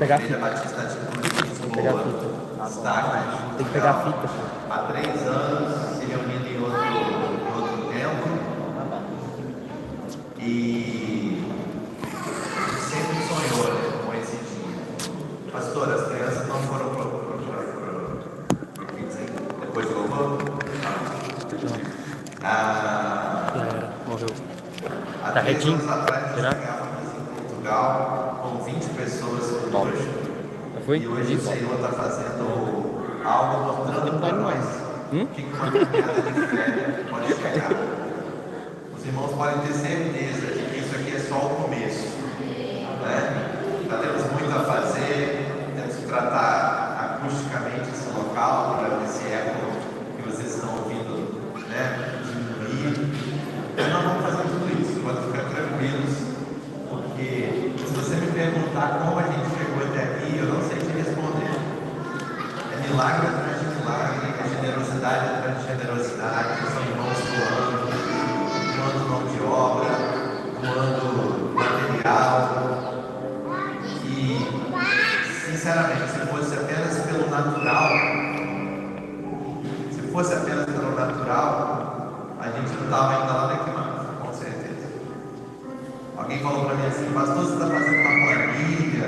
pegar a Igreja fita. Batista Atitude Tem que pegar a fita. está, né? Tem que pegar a fita. Há 3 anos se reunindo em outro templo e sempre sonhou, né, com esse dia. Pastor, as crianças não foram pro Kids depois de louvor? Já era, morreu. Há Tá 3 retinho? anos atrás nós Será? chegávamos em Portugal com 20 pessoas hoje. Já foi? E hoje o Senhor está fazendo algo, mostrando para nós o que uma caminhada de fé pode chegar. Os irmãos podem ter certeza de que isso aqui é só o começo, né? Ainda temos muito a fazer, temos que tratar acusticamente esse local para ver se eco que vocês estão ouvindo, né, diminuir. Mas nós vamos fazer tudo isso, podem ficar tranquilos, porque se você me perguntar como a gente chegou até aqui, eu não sei te responder. É milagre atrás de milagre, é generosidade atrás de generosidade, são irmãos doando mão de obra, doando material. E, sinceramente, se fosse apenas pelo natural, a gente não estava ainda lá na Quimada, com certeza. Alguém falou para mim assim: pastor, você está fazendo uma planilha,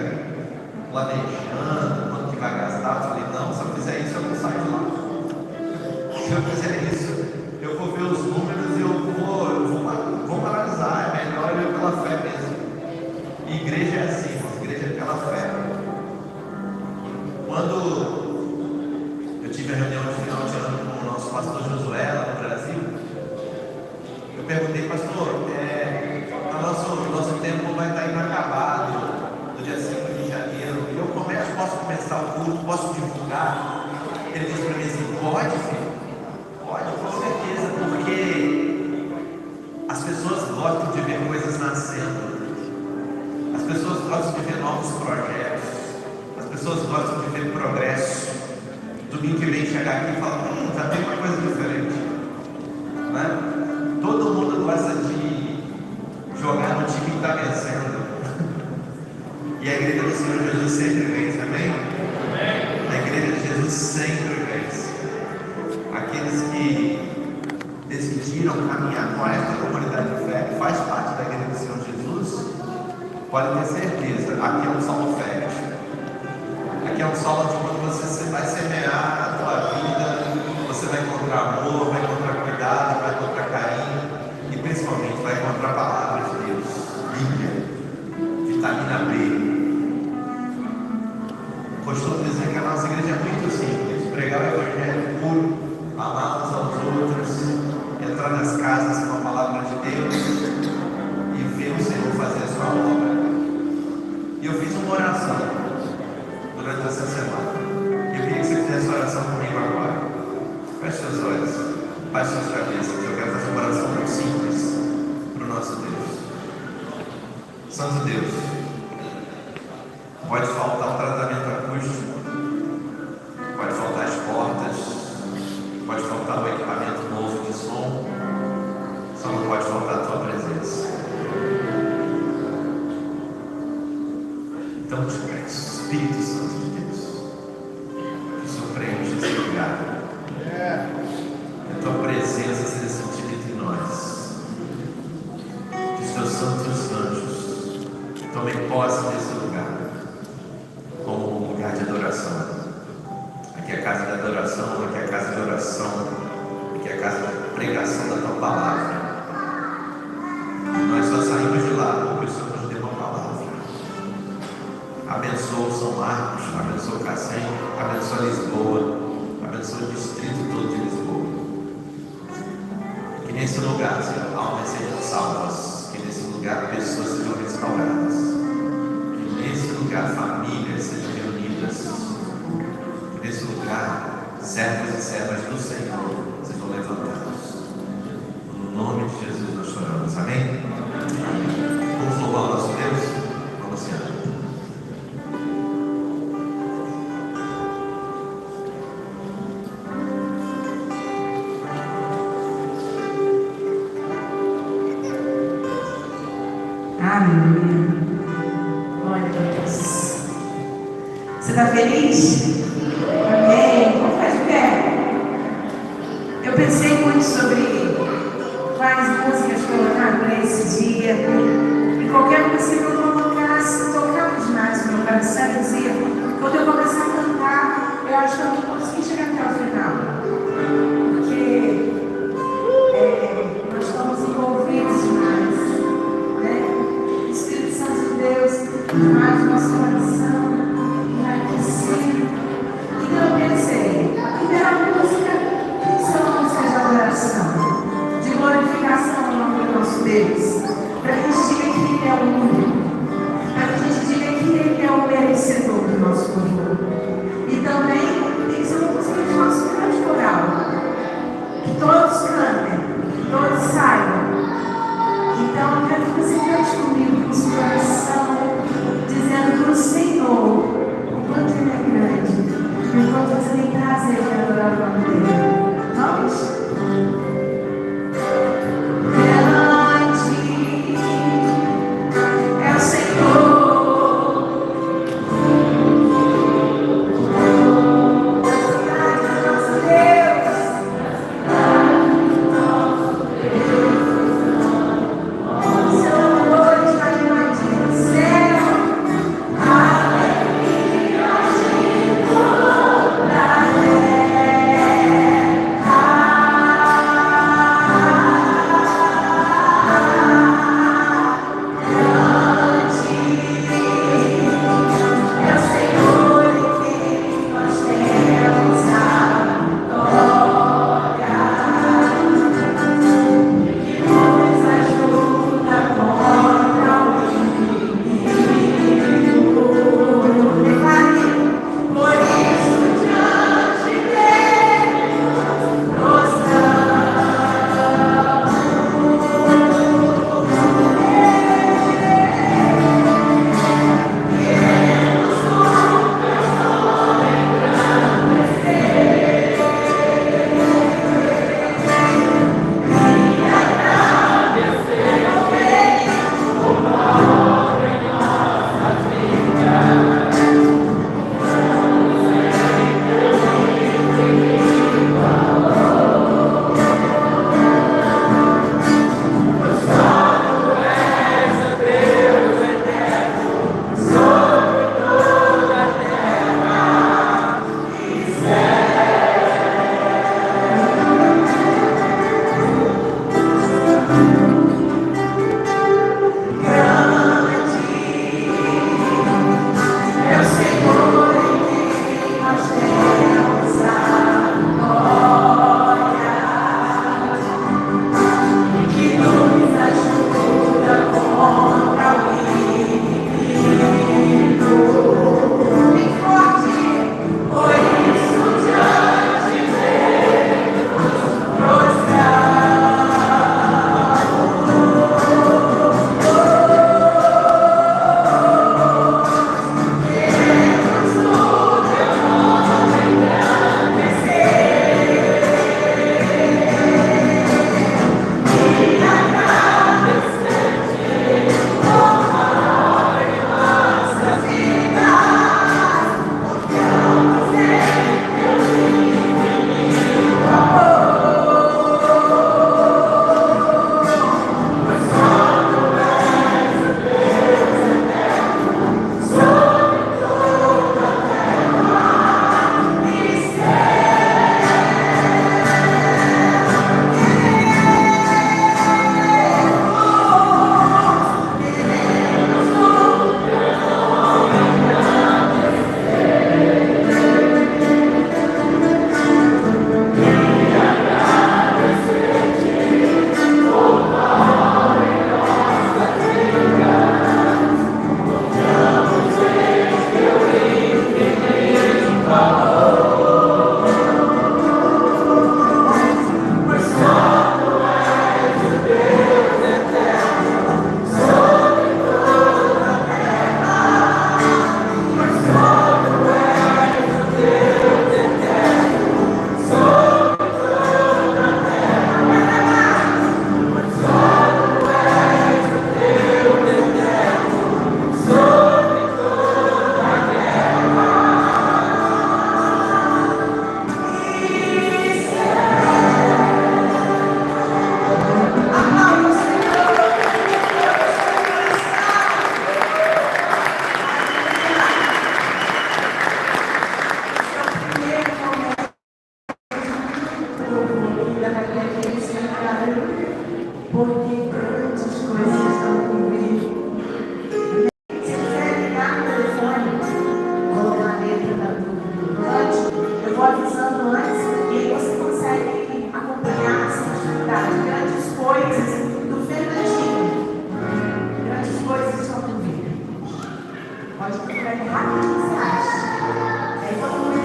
planejando quanto que vai gastar? Eu falei: não, se eu fizer isso eu não saio de lá. Se eu fizer isso, eu vou ver os números e eu vou analisar. É melhor eu ir pela fé mesmo. E igreja é assim, igreja é pela fé. Quando eu tive a reunião de final de ano com o nosso pastor Josué lá no Brasil, eu perguntei: pastor, nosso tempo vai estar inacabado no dia 5 de janeiro, e eu posso começar o culto, posso divulgar? Ele disse para mim assim: pode, filho, pode, com certeza, porque as pessoas gostam de ver coisas nascendo, as pessoas gostam de ver novos projetos, as pessoas gostam de ver progresso. Domingo que vem chegar aqui e falar: já tem uma coisa diferente, né? Todo mundo gosta de jogar no time que está vencendo. E a igreja do Senhor Jesus sempre vence, amém? A igreja de Jesus sempre vence. Aqueles que decidiram caminhar com esta comunidade de fé, que faz parte da igreja do Senhor Jesus, podem ter certeza, aqui é um solo fértil. Aqui é um solo de quando você vai semear a tua vida, você vai encontrar amor, vai encontrar cuidado, vai encontrar carinho e principalmente vai encontrar a palavra de Deus, Bíblia, vitamina B. Costumo dizer que a nossa igreja é muito simples: pregar o evangelho puro, amar uns aos outros, entrar nas casas com a palavra de Deus e ver o Senhor fazer a sua obra. E eu fiz uma oração durante essa semana. Eu queria que você fizesse oração comigo agora. Feche seus olhos, baixe suas cabeças. Eu quero fazer uma oração muito simples para o nosso Deus. Santo Deus, pode faltar o tratamento acústico, pode faltar as portas, pode faltar o equipamento novo de som, só não pode faltar a tua presença. Então te peço, Espírito Santo de Deus, que surpreende esse lugar, que a tua presença seja sentida entre nós, que os teus santos anjos tomem posse desse lugar como um lugar de adoração. Aqui é a casa da adoração, aqui é a casa de oração, aqui é a casa da pregação da tua palavra. E nós só saímos de lá porque o Senhor nos deu uma palavra. Abençoa o São Marcos, abençoa o Cacém, abençoa Lisboa, abençoa o distrito todo de Lisboa. Que nesse lugar, Senhor, almas sejam salvas, que nesse lugar pessoas sejam restauradas, que nesse lugar famílias sejam reunidas, que nesse lugar servos e servas do Senhor sejam levantados. No nome de Jesus nós choramos, amém? Vamos louvar o nosso Deus? Vamos, Senhor. Amém. Glória a Deus. está feliz? Amém. Vamos ficar de pé. Eu pensei muito sobre quais músicas colocar para esse dia. E qualquer música que eu colocasse, tocava demais no meu coração. Eu dizia, quando eu começar a cantar, eu acho que eu não consegui chegar até o final. Porque nós estamos envolvidos demais, né? O Espírito Santo de Deus faz nosso coração enriquecido. Então eu pensei, a primeira música tem que ser uma música de adoração, de glorificação ao nome do nosso Deus, para que a gente diga que Ele é o único, para que a gente diga que Ele é o merecedor do nosso louvor. E também tem que ser uma música de nosso grande coral, que todos cantem, que todos saibam. Então eu quero que você cante comigo com o seu coração, dizendo para o Senhor o quanto Ele é grande, e o quanto você tem prazer em adorar o nome dEle. Vamos? Grande é o Senhor. porque grandes coisas estão por vir. Se quiser ligar no telefone, colocar a letra eu vou avisando antes e aí você consegue acompanhar essa atividade. Grandes coisas do Fernandinho. Grandes coisas estão por vir. Pode procurar ele rápido, você acha? É todo mundo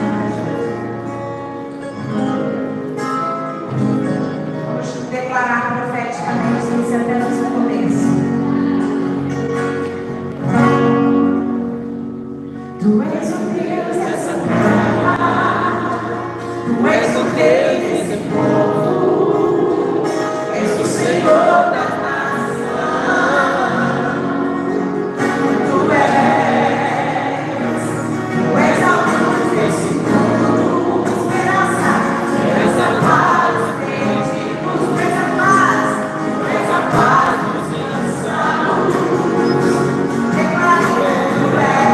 vamos declarar profeticamente, esse é apenas o começo. Tu és o Deus dessa terra, Tu és o Rei desse povo, és o Senhor da nação. Tu és a luz desse mundo, esperança, Tu és a paz, perdidos, Tu és a paz, Tu és a paz dos insanos. Declara Tu és.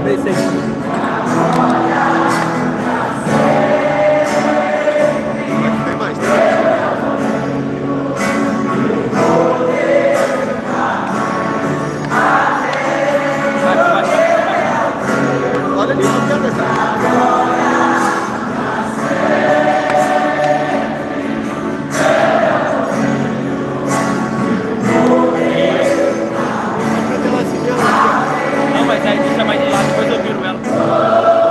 abrir isso aí. Tem mais, tá? Vai, vai. Olha ali, não quero deixar. Deixa ela assim mesmo, aqui, Não, mas aí deixa mais de lado, depois eu viro ela. ó.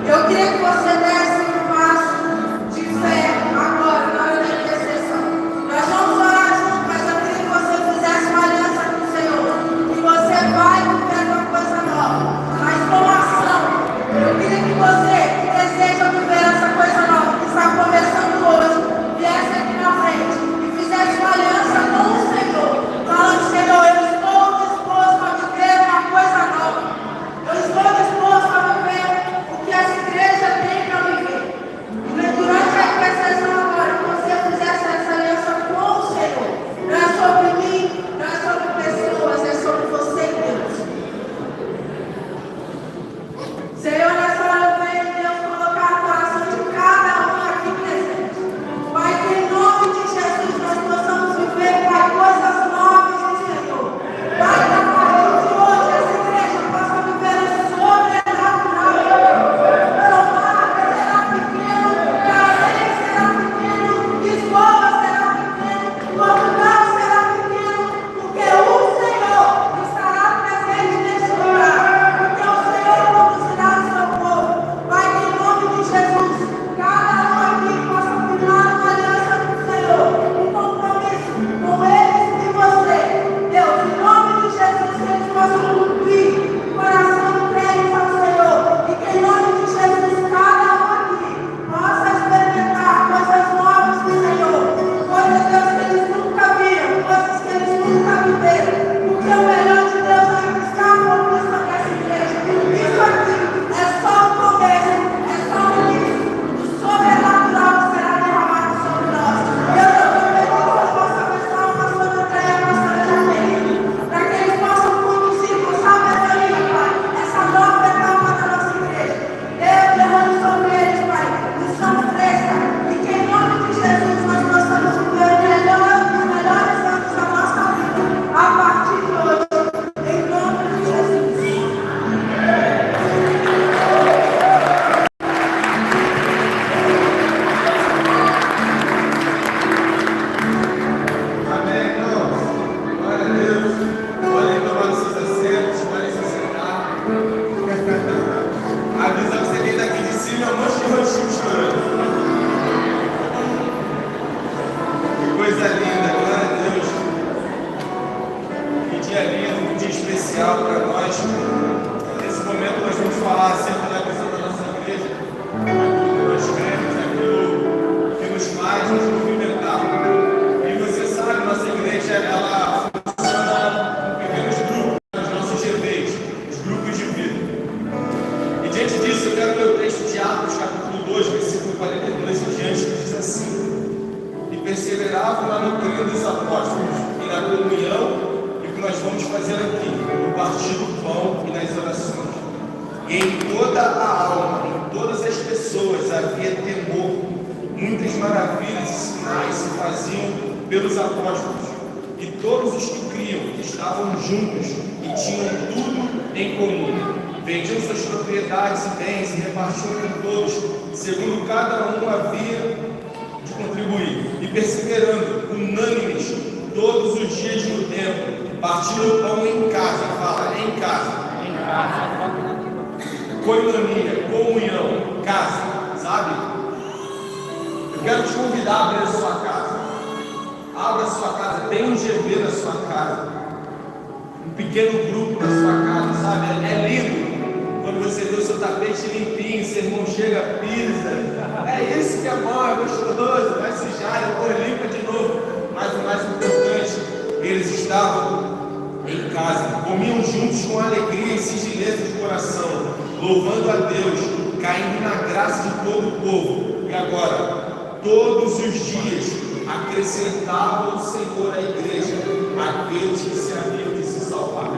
Eu queria que você desse um passo de fé agora, na hora da intercessão. Nós vamos orar juntos, mas eu queria que você fizesse uma aliança com o Senhor. E você vai viver uma coisa nova, mas com ação. Eu queria que você, que deseja viver essa coisa nova, que está começando hoje, viesse aqui na frente e fizesse uma aliança com o Senhor. Falando, Senhor, eu estou disposto a viver uma coisa nova. Eu estou disposto a viver o que essa igreja tem para viver. E durante a intercessão agora, que você fizesse essa aliança com o Senhor. Não é sobre mim, não é sobre pessoas, é sobre você e Deus. Senhor, nessa hora eu venho, Deus, colocar no coração de cada um aqui presente. Pai, que em nome de Jesus nós possamos viver, Pai, coisas novas no Senhor. Pai, que a partir de hoje essa igreja possa viver o sobrenatural. Somar será pequeno, Carém será pequeno, Lisboa será pequeno, Portugal será pequeno, porque o Senhor estará presente neste lugar. Porque o Senhor conduzirá o seu povo. Pai, que em nome de Jesus, cada um aqui possa firmar uma aliança com o Senhor, um compromisso com eles e você. Deus, em nome de Jesus, que eles possam cumprir o coração deles ao Senhor. E que em nome de Jesus, cada um aqui possa experimentar coisas novas do Senhor. Coisas, Deus, que eles nunca viram, coisas que eles nunca viveram. Porque o melhor de Deus ainda está por vir sobre essa igreja. Isso aqui é só o começo, é só o início. O sobrenatural será derramado sobre nós. Deus, eu estou pedindo que eu possa abençoar o pastor André e a pastora Jaqueline, para que eles possam conduzir com sabedoria, Pai, essa nova etapa da nossa igreja. Deus, derrame sobre eles, Pai, unção fresca, e que em nome de Jesus nós possamos viver os melhores anos da nossa vida, a partir de hoje, em nome de Jesus. Amém, irmãos. Glória a Deus. Podem tomar os seus assentos, podem se sentar. Avisa você que daqui de cima é um monte de rostinho chorando. Que coisa linda, glória a Deus. Que dia lindo, um dia especial para nós. Nesse momento nós vamos falar acerca da visão da nossa igreja, aquilo que nós cremos, aquilo que nos faz nos movimentar. E você sabe, nossa igreja, ela funciona em pequenos grupos, nos nossos GVs, os grupos de vida. E diante disso, eu quero ler o texto de Atos, capítulo 2, versículo 42 em diante, que diz assim: E perseveravam na doutrina dos apóstolos, e na comunhão, e o que nós vamos fazer aqui, no partir do pão e nas orações. E em toda a alma, em todas as pessoas, havia temor. Muitas maravilhas e sinais se faziam pelos apóstolos. E todos os que criam estavam juntos e tinham tudo em comum. Vendiam suas propriedades e bens e repartiam com todos, segundo cada um havia de contribuir. E perseverando, unânimes, todos os dias no templo, partindo o pão em casa. Fala, em casa. Coinonia, comunhão, casa, sabe? Eu quero te convidar a abrir a sua casa. Abra a sua casa, tem um GV na sua casa, um pequeno grupo na sua casa, sabe? É lindo quando você vê o seu tapete limpinho, seu irmão chega, pisa. É isso que é bom, é gostoso, vai sujar, depois limpa de novo. Mas o mais importante, eles estavam em casa, comiam juntos com alegria e sigileza de coração, louvando a Deus, caindo na graça de todo o povo. E agora, todos os dias, acrescentava o Senhor à igreja aqueles que se haviam de se salvar.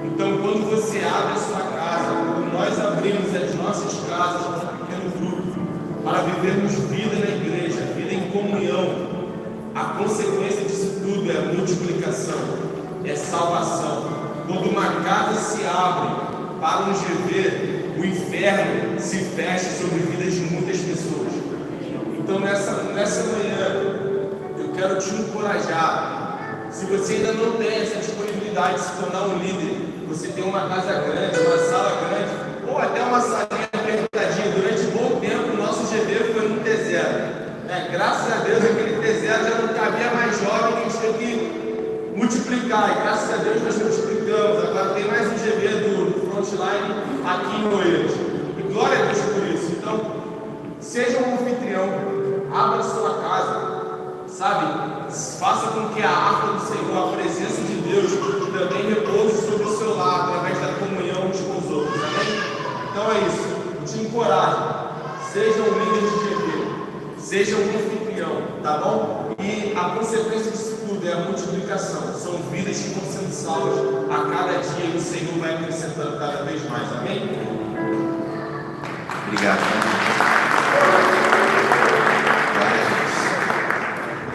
Então, quando você abre a sua casa, quando nós abrimos as nossas casas para um pequeno grupo, para vivermos vida na igreja, vida em comunhão, a consequência disso tudo é a multiplicação, é salvação. Quando uma casa se abre para um GV, o inferno se fecha sobre vidas de muitas pessoas. Então nessa manhã, eu quero te encorajar. Se você ainda não tem essa disponibilidade de se tornar um líder, você tem uma casa grande, uma sala grande, ou até uma salinha apertadinha multiplicar, e graças a Deus nós multiplicamos. Agora tem mais um GV do Frontline aqui em Oeiras. E glória a Deus por isso. Então, seja um anfitrião, abra sua casa, sabe? Faça com que a arca do Senhor, a presença de Deus, também repouse sobre o seu lar, através da comunhão uns com os outros. Amém? Então é isso. Eu te encorajo. Seja um líder de GV. Seja um anfitrião, tá bom? E a consequência disso tudo é a multiplicação. São vidas que estão sendo salvas a cada dia e o Senhor vai acrescentando cada vez mais. Amém? Obrigado. Glória a Deus.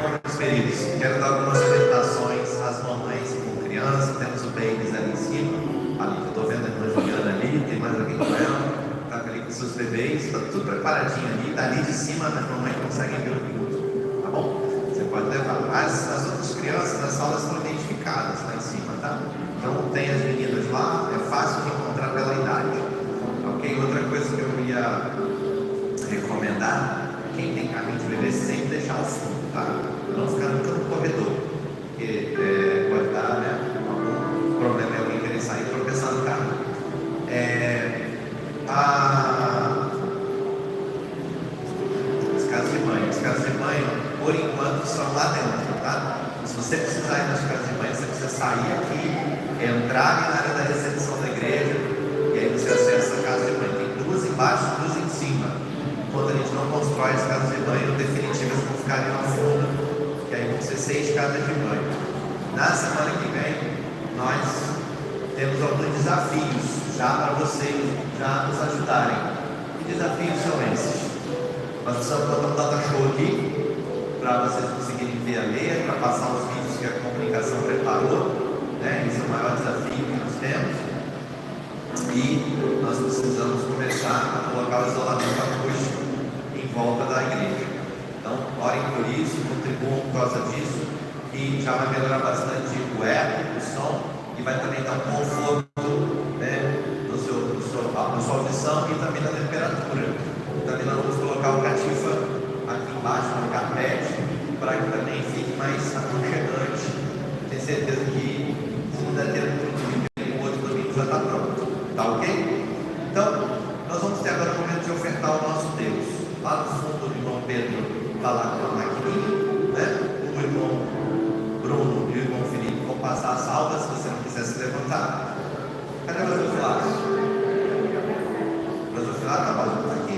Bom, meus queridos, quero dar algumas orientações às mamães com criança. Temos o babies ali em cima. Ali, eu estou vendo a irmã Juliana ali, tem mais alguém com ela. Está ali com seus bebês, está tudo preparadinho ali. Dali de cima, as mamães conseguem ver o minuto. Tá bom? Você pode levar. As outras crianças das salas estão identificadas lá em cima, tá? Então tem as meninas lá, é fácil de encontrar pela idade. Ok? Outra coisa que eu ia recomendar, quem tem carrinho de bebê sempre deixar ao fundo, tá? Não ficar nunca no corredor, porque pode dar, né, algum problema em alguém querer sair e tropeçar no carro. As casas de banho, por enquanto, são lá dentro, tá? Se você precisar ir nas casas de banho, você precisa sair aqui, entrar na área da recepção da igreja, e aí você acessa a casa de banho. Tem duas embaixo e duas em cima. Enquanto a gente não constrói as casas de banho definitivas, vão ficar ali no fundo, que aí vão ser 6 casas de banho. Na semana que vem, nós temos alguns desafios já para vocês já nos ajudarem. Que desafios são esses? Nós precisamos botar um data show aqui para vocês conseguirem ver a letra, para passar os vídeos que a comunicação preparou, né? Esse é o maior desafio que nós temos. E nós precisamos começar a colocar o isolamento acústico em volta da igreja. Então, orem por isso, contribuam por causa disso, e já vai melhorar bastante o eco, o som, e vai também dar um conforto, né, na sua audição e também na temperatura. Também nós vamos colocar o catifa aqui embaixo no carpete, para que também fique mais aconchegante. Tenho certeza que se não der tempo de domingo, o outro domingo já está pronto. Tá ok? Então, nós vamos ter agora o momento de ofertar o nosso Deus. Lá no fundo, o irmão Pedro está lá com a maquininha, né? O irmão Bruno e o irmão Felipe vão passar as salvas, se você não quiser se levantar. Cadê o pastor Filácio? O pastor Filácio está aqui.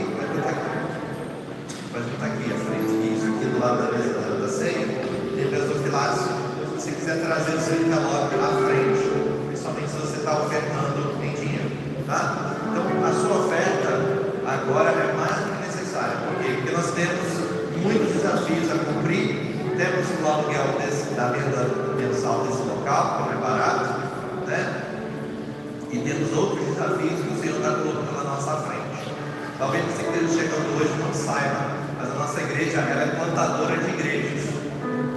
Vai estar aqui à frente. Isso, aqui do lado da mesa da ceia. E o pastor Filácio, se você quiser trazer o seu envelope à frente, principalmente se você está ofertando em dinheiro, tá? Então, a sua oferta agora é mais do que necessária. Por quê? Porque nós temos muitos desafios a cumprir. Temos o aluguel da venda mensal desse local, que não é barato, né? E temos outros desafios que o Senhor está colocando na nossa frente. Talvez você que esteja chegando hoje não saiba, mas a nossa igreja ela é plantadora de igrejas.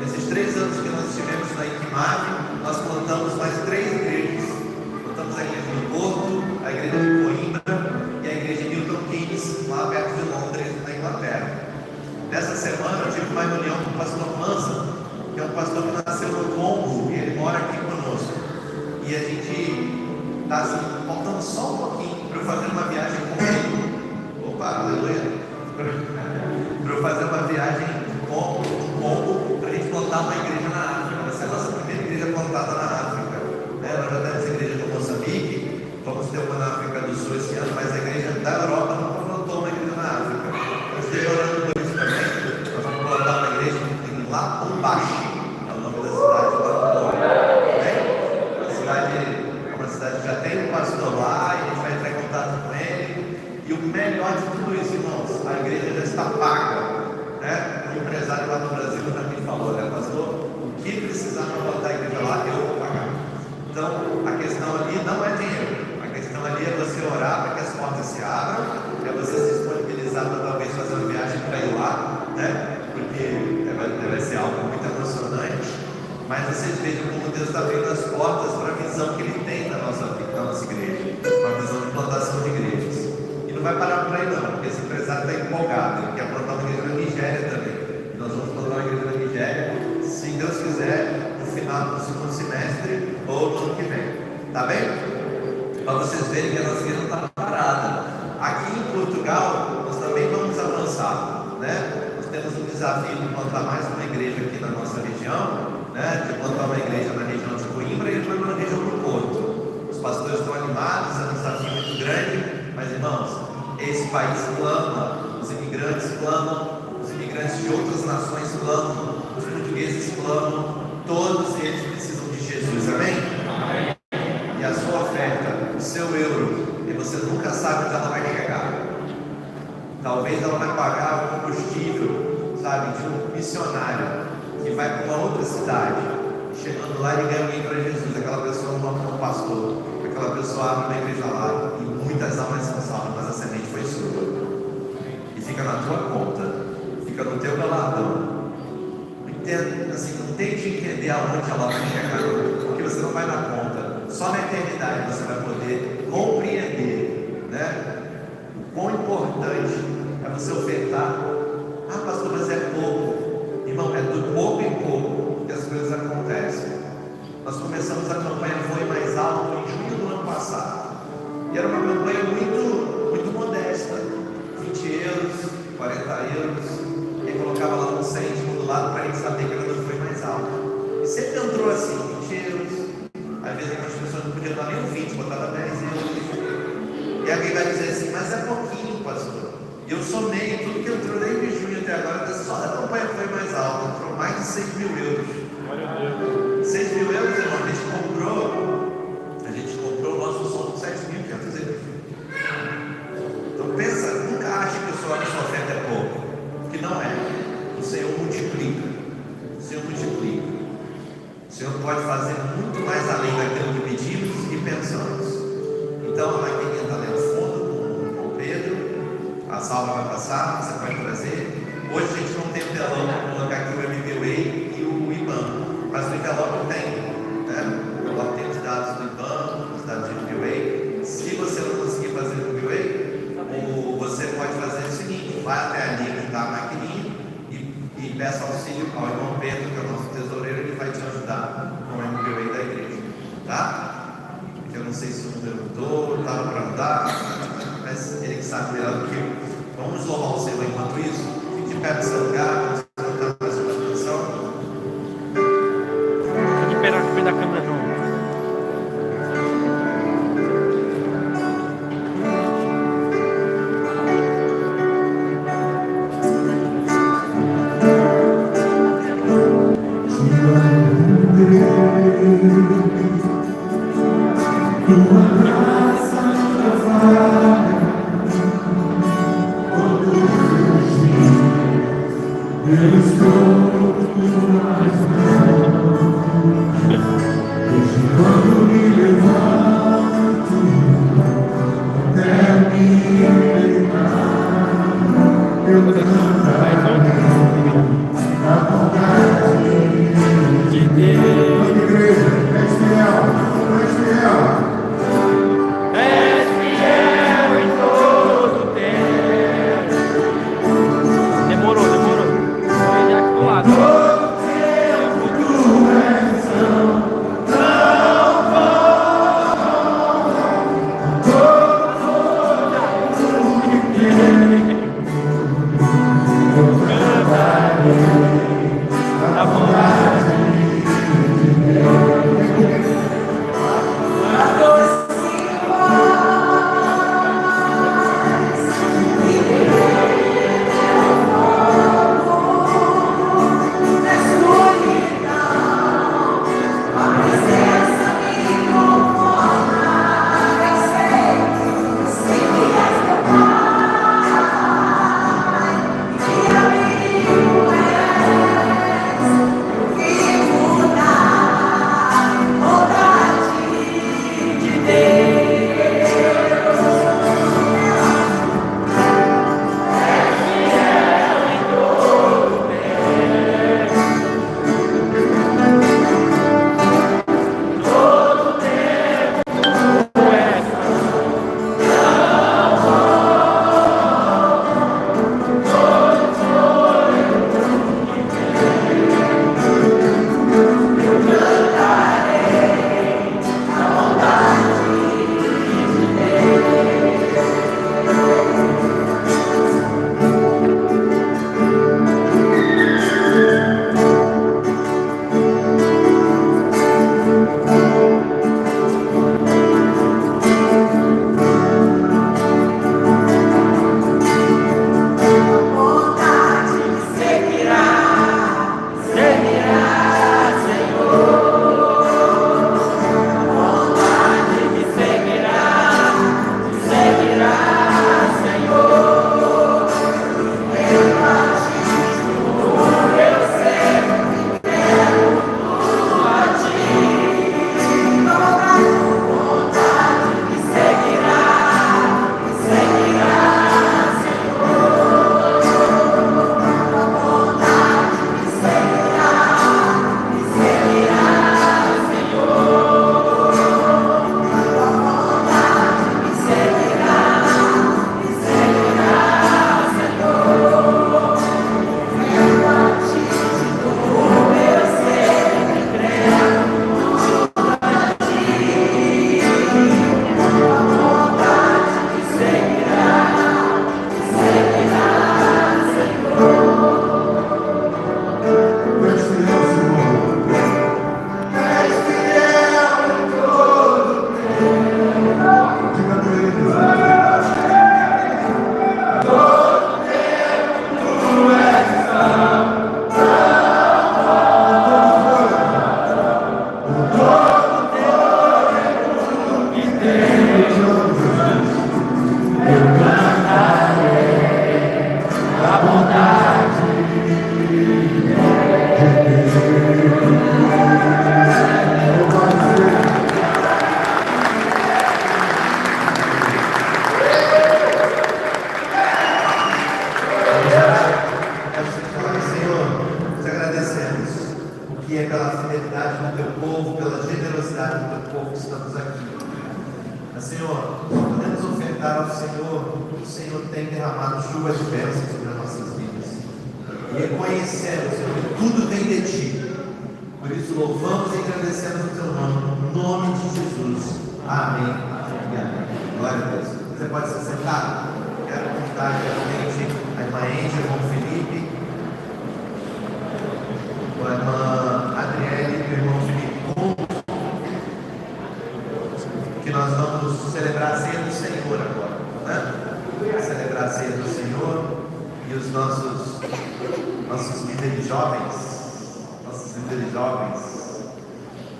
Nesses 3 anos que nós estivemos na Equimave, nós plantamos mais 3 igrejas. Plantamos a igreja do Porto, a igreja de Coimbra e a igreja de Milton Keynes, lá perto de Londres, na Inglaterra. Nessa semana eu tive uma reunião com o pastor Mansa, que é um pastor que nasceu no Congo e ele mora aqui conosco. E a gente está assim, faltando só um pouquinho para eu fazer uma viagem com ele. Opa, aleluia! Para eu fazer uma viagem com o Congo para a gente plantar uma igreja na África. Vai ser a nossa primeira igreja plantada na África. Nós já temos a igreja do Moçambique, vamos ter uma na África do Sul esse ano, mas a igreja da Europa não plantou uma igreja na África. Eu esteja orando por isso também. Nós vamos plantar uma igreja em Lubumbashi, é o nome da cidade lá no Congo. A cidade é uma cidade que já tem um pastor lá, e a gente vai entrar em contato com ele. E o melhor de tudo isso, irmãos, a igreja já está paga, né? O empresário lá no Brasil já me falou, né, pastor? O que precisar para botar a igreja lá, eu vou pagar. Então, a questão ali não é dinheiro. A questão ali é você orar para que as portas se abram, é você se disponibilizar para talvez fazer uma viagem para ir lá, né? Porque vai ser algo muito emocionante. Mas vocês vejam como Deus está abrindo as portas para a visão que Ele tem da nossa igreja, uma visão de plantação de igrejas. E não vai parar por aí não, porque esse empresário está empolgado, ele quer plantar uma igreja na Nigéria também. E nós vamos plantar uma igreja na Nigéria, se Deus quiser, no final do segundo semestre ou no ano que vem. Tá bem? Para vocês verem que a nossa igreja não está parada. Aqui em Portugal, nós também vamos avançar, né? Nós temos um desafio de plantar mais uma igreja aqui na nossa região, né? De plantar uma igreja na região de Coimbra e depois na região do Porto. Os pastores estão animados, é um desafio muito grande, mas irmãos, esse país clama, os imigrantes clamam, os imigrantes de outras nações clamam, os portugueses clamam, todos eles precisam de Jesus, amém? E a sua oferta, o seu euro, e você nunca sabe onde ela vai chegar. Talvez ela vai pagar o combustível, sabe, de um missionário que vai para uma outra cidade. Chegando lá, ele ganha alguém para Jesus. Aquela pessoa não é um pastor, aquela pessoa abre uma igreja lá e muitas almas são salvas, mas a semente foi sua. E fica na tua conta, fica no teu galardão. Assim, não tente entender aonde ela vai chegar, porque você não vai dar conta. Só na eternidade você vai poder compreender, né? O quão importante é você ofertar. Ah, pastor, mas é pouco. Irmão, é do pouco em pouco que as coisas acontecem. Nós começamos a campanha Voe Mais Alto em junho do ano passado. E era uma campanha muito modesta. 20 euros, 40 euros. E colocava lá um cêntimo do lado para a gente saber que era do Voe Mais Alto. E sempre entrou assim, 20 euros. Às vezes algumas pessoas não podiam dar nem um 20, botava 10 euros. E alguém vai dizer assim, mas é pouquinho, pastor. E eu somei tudo que entrou desde junho até agora, só da campanha Foi Mais Alta, entrou mais de 6 mil euros. 6 mil euros, irmão, a gente comprou o nosso som de 7.500 euros. Então pensa, nunca ache que a sua oferta é pouco, porque não é. O Senhor multiplica. O Senhor multiplica. O Senhor pode fazer muito mais além daquilo que pedimos e pensamos. Então a maquininha está ali no fundo com o Pedro. A salva vai passar, você pode trazer. Hoje a gente não tem o telão para colocar aqui o MBWay e o IBAN, mas o envelope tem, né? O envelope tem os dados do IBAN, os dados do MBWay. Se você não conseguir fazer o MBWay, você pode fazer o seguinte: vai até ali onde está a maquininha e peça auxílio ao irmão Pedro, que é o nosso tesoureiro, ele vai te ajudar com o MBWay da igreja, tá? Eu não sei se o número mudou, estava para mudar, mas ele que sabe melhor do que eu. Vamos louvar o Senhor enquanto isso. Fique de pé no seu lugar, vamos cantar mais uma canção. Fique de pé na frente da câmera, João. dar ao Senhor, o Senhor tem derramado chuvas de bênçãos sobre as nossas vidas. E reconhecemos, Senhor, que tudo vem de Ti. Por isso louvamos e agradecemos o Teu nome, no nome de Jesus. Amém. E amém. Glória a Deus. Você pode se sentar. Quero convidar realmente a irmã Angie, o irmão Felipe, a irmã Adriele e o irmão Felipe juntos, que nós vamos celebrar a ceia do Senhor agora, né? Celebrar a ceia do Senhor e os nossos líderes jovens,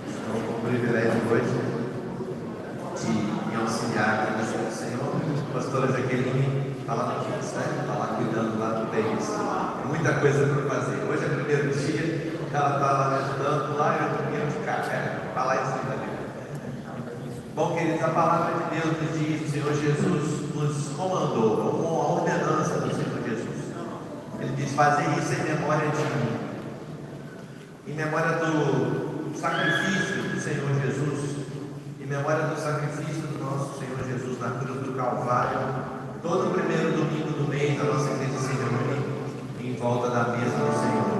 estão com o privilégio hoje de me auxiliar aqui na ceia do Senhor. A pastora Jaqueline está lá no Kids, né? Está lá cuidando lá do Davis. Tem muita coisa para fazer. Hoje é o primeiro dia, ela está lá me ajudando lá e eu estou vindo de cá, para lá em cima dele. Bom, queridos, a palavra de Deus nos diz, o Senhor Jesus nos comandou, como uma ordenança do Senhor Jesus. Ele diz: fazer isso em memória de mim. Em memória do sacrifício do Senhor Jesus, em memória do sacrifício do nosso Senhor Jesus na cruz do Calvário, todo primeiro domingo do mês a nossa igreja se reúne em volta da mesa do Senhor,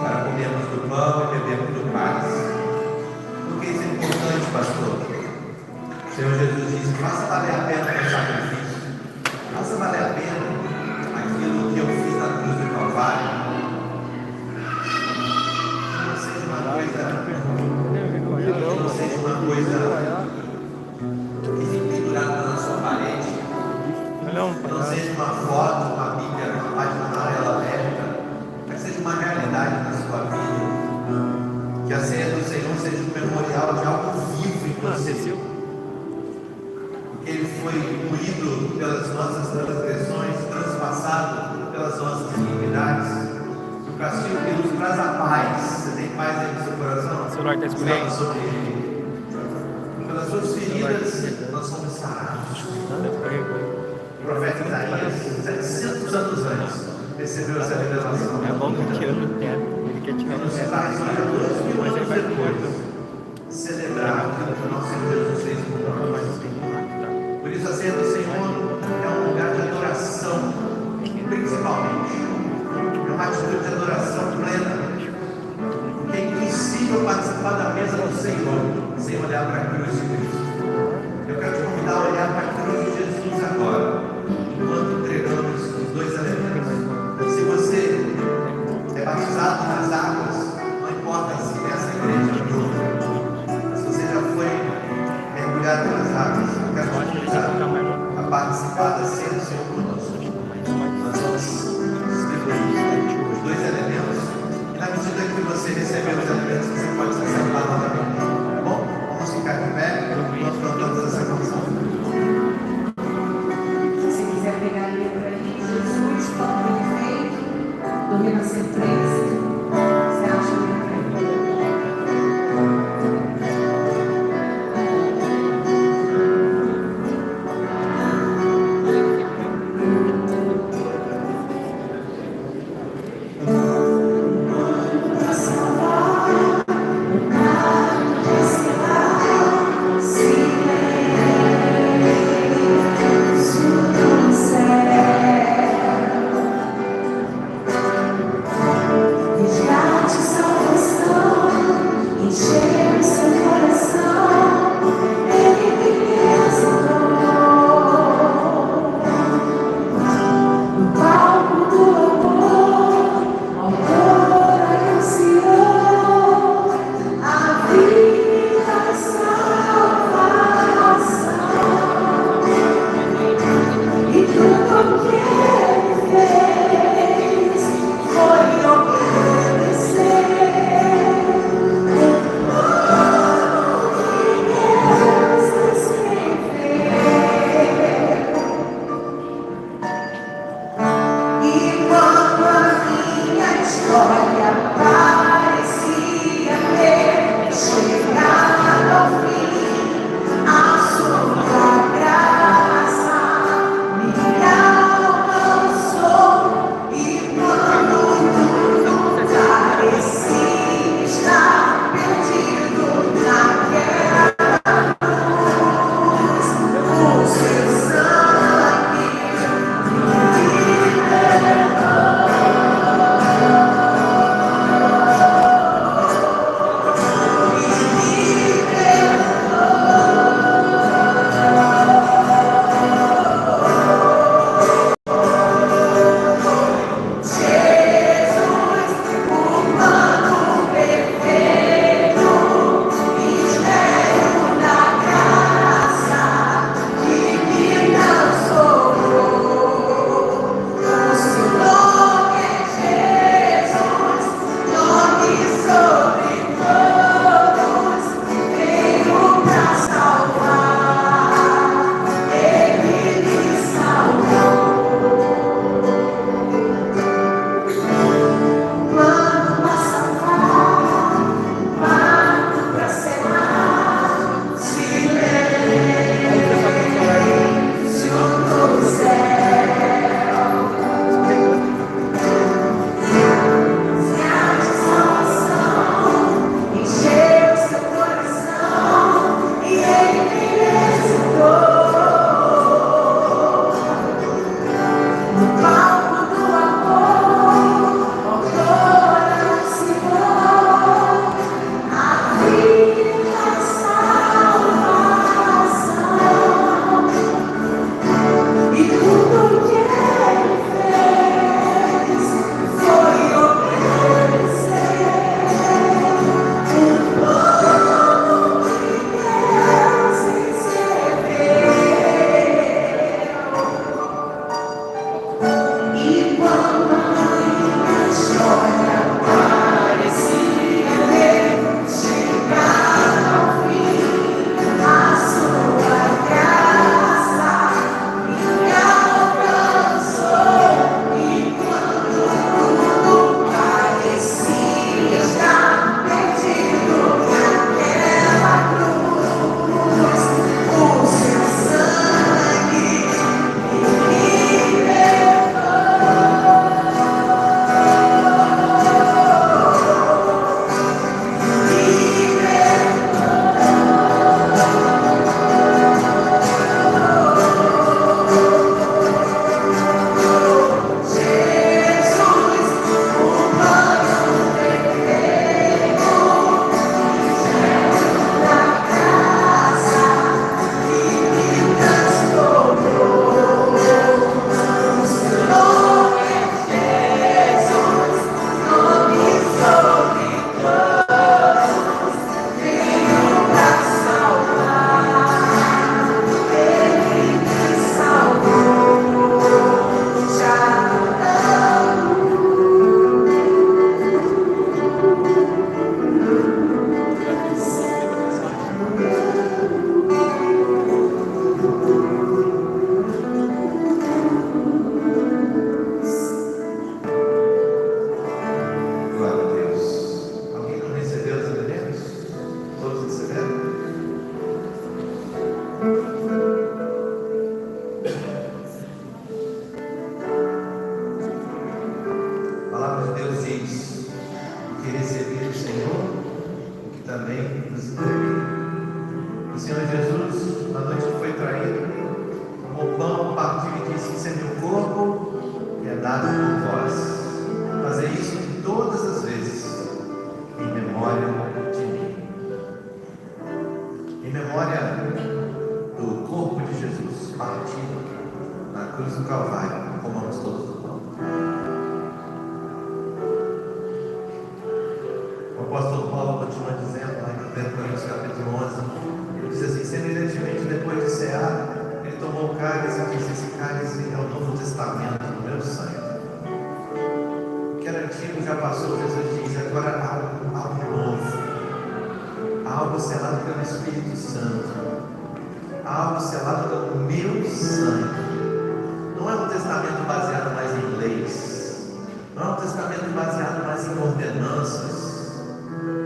para comermos do pão e bebermos do cálice. Por que isso é importante, pastor? O Senhor Jesus disse: faça valer a pena o sacrifício, faça valer a pena aquilo que eu fiz na cruz do Calvário. Não seja uma coisa que fique pendurada na sua parede, não seja uma foto, uma Bíblia, uma página amarela aberta, mas seja uma realidade na sua vida. Que a ceia do Senhor seja um memorial de algo vivo em você, porque Ele foi moído pelas nossas transgressões, transpassado pelas nossas iniquidades. O castigo que nos traz a paz. Você tem paz aí no seu coração? O celular está escutando. Sobre ele. Pelas suas feridas, nós somos sarados. O profeta Isaías, 700 anos antes, recebeu essa revelação. É bom que ele quer tirar nos traz hoje, a 2000 anos depois, celebrar aquilo que o nosso Senhor Jesus fez por nós. Por isso, a ceia do Senhor é um lugar de adoração, principalmente. É uma atitude de adoração plena. Porque é impossível participar da mesa do Senhor sem olhar para a cruz de Cristo. Eu quero te convidar a olhar para a cruz de Jesus agora, enquanto entregamos os dois elementos. Se você é batizado nas águas, não importa se nessa igreja ou não, se você já foi mergulhado nas águas, eu quero te convidar a participar da ceia do Senhor conosco. Nós vamos distribuir os dois elementos. E na medida que você receber os elementos, você pode se sentar novamente. Tá bom? Vamos ficar de pé. Nós cantamos essa canção. Se você quiser pegar a letra ali, Jesus, como ele fez, do Renascer 13, você acha a letra aí? Salvar cruz do Calvário. Comamos todos do pão. O apóstolo Paulo continua dizendo, lá em 1 Coríntios capítulo 11, ele diz assim: semelhantemente, depois de cear, ele tomou o cálice e disse: esse cálice é o novo testamento do meu sangue. O que era antigo já passou, Jesus diz, agora há algo novo, há algo selado pelo Espírito Santo, há algo selado pelo meu sangue. Não é um testamento baseado mais em leis, não é um testamento baseado mais em ordenanças,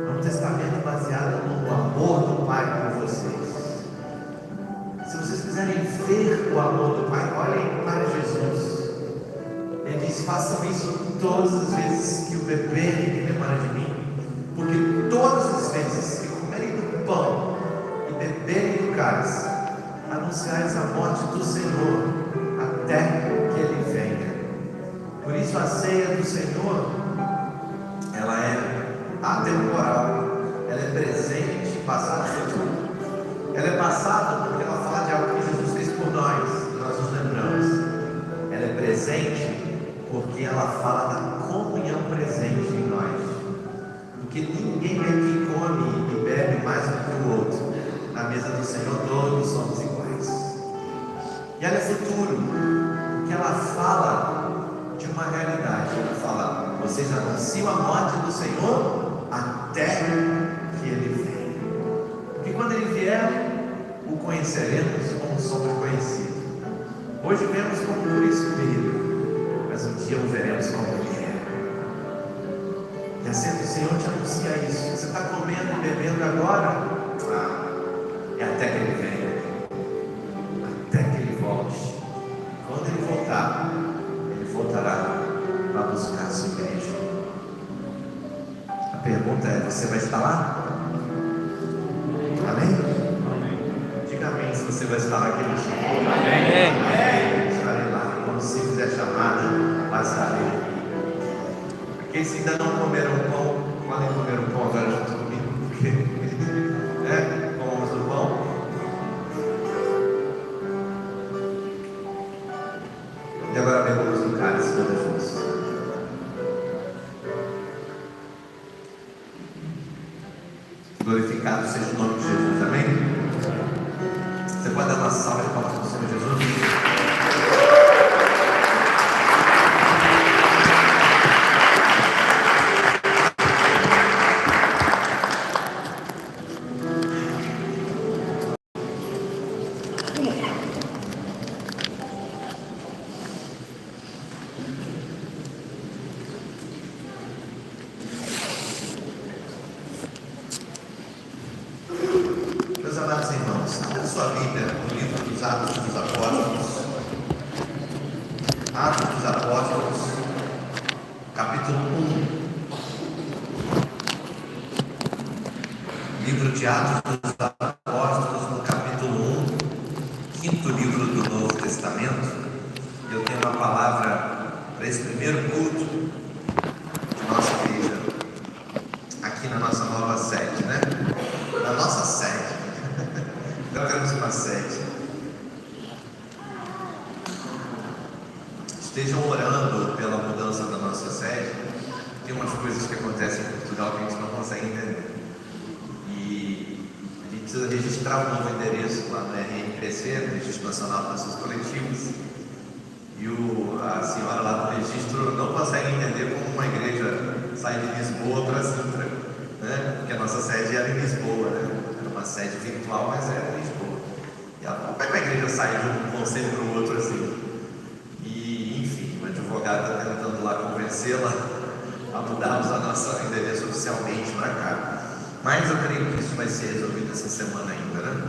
é um testamento baseado no amor do Pai por vocês. Se vocês quiserem ver o amor do Pai, olhem para Jesus. Ele diz: façam isso todas as vezes que o beberem em memória de mim, porque todas as vezes que comerem do pão e beberem do cálice, anunciais a morte do Senhor até que Ele venha. Por isso a ceia do Senhor, ela é atemporal, ela é presente, passado e futuro. Ela é passada porque ela fala de algo que Jesus fez por nós nos lembramos. Ela é presente porque ela fala da comunhão presente em nós. Porque ninguém aqui come e bebe mais do que o outro. Na mesa do Senhor todos somos iguais. E ela é futuro, porque ela fala de uma realidade. Ela fala: vocês anunciam a morte do Senhor até que Ele venha. Porque quando Ele vier, o conheceremos como somos conhecidos. Hoje vemos como por espírito, mas um dia o veremos como Ele é. E assim o Senhor te anuncia isso. Você está comendo e bebendo agora? É até que Ele venha, até que Ele volte. Quando Ele voltar, Ele voltará para buscar a sua igreja. A pergunta é: você vai estar lá? Amém? Diga amém se você vai estar naquele dia. Amém. Estarei lá. Quando se fizer chamada, passarei. Aqueles que ainda não comeram pão, podem comer o pão agora junto comigo, porque comamos o pão. E agora bebemos do cálice todos juntos. Glorificado seja o nome de Jesus, amém? Você pode dar uma salva de palmas para o Senhor Jesus? Meus amados irmãos, abra sua Bíblia no livro dos Atos dos Apóstolos. Atos dos Apóstolos, capítulo 1. Livro de Atos dos Apóstolos, no capítulo 1, quinto livro do Novo Testamento. Eu tenho uma palavra para esse primeiro culto de nossa igreja, aqui na nossa nova sede, né? Na nossa sede. Então temos uma sede. Estejam orando pela mudança da nossa sede. Tem umas coisas que acontecem em Portugal que a gente não consegue entender. E a gente precisa registrar um novo endereço lá no RNPC, no Registro Nacional de Nossos Coletivos. E a senhora lá do registro não consegue entender como uma igreja sai de Lisboa para Sintra, né? Porque a nossa sede era em Lisboa, né? Era uma sede virtual, mas era em Lisboa. E ela, como é que a igreja sai de um conselho para o outro assim? E, enfim, o advogado está tentando lá convencê-la a mudarmos a nossa endereço oficialmente para cá. Mas eu creio que isso vai ser resolvido essa semana ainda, né?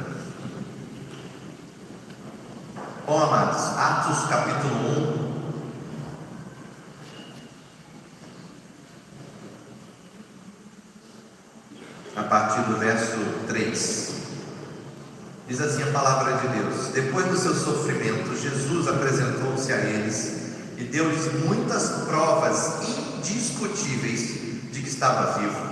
Bom, amados, Atos capítulo 1, a partir do verso 3. Diz assim a palavra de Deus: depois do seu sofrimento, Jesus apresentou-se a eles e deu-lhes muitas provas indiscutíveis de que estava vivo.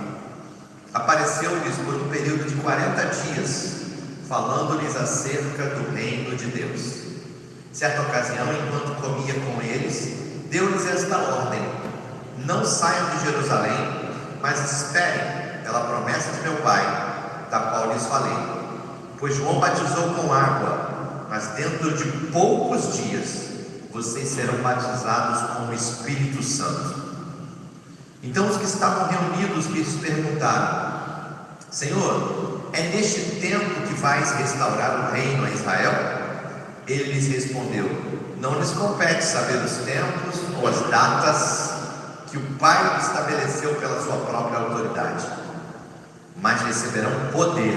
Apareceu-lhes por um período de 40 dias, falando-lhes acerca do reino de Deus. Certa ocasião, enquanto comia com eles, deu-lhes esta ordem: não saiam de Jerusalém, mas esperem pela promessa de meu Pai, da qual lhes falei. Pois João batizou com água, mas dentro de poucos dias vocês serão batizados com o Espírito Santo. Então os que estavam reunidos lhes perguntaram: Senhor, é neste tempo que vais restaurar o reino a Israel? Ele lhes respondeu: não lhes compete saber os tempos ou as datas que o Pai estabeleceu pela sua própria autoridade, mas receberão poder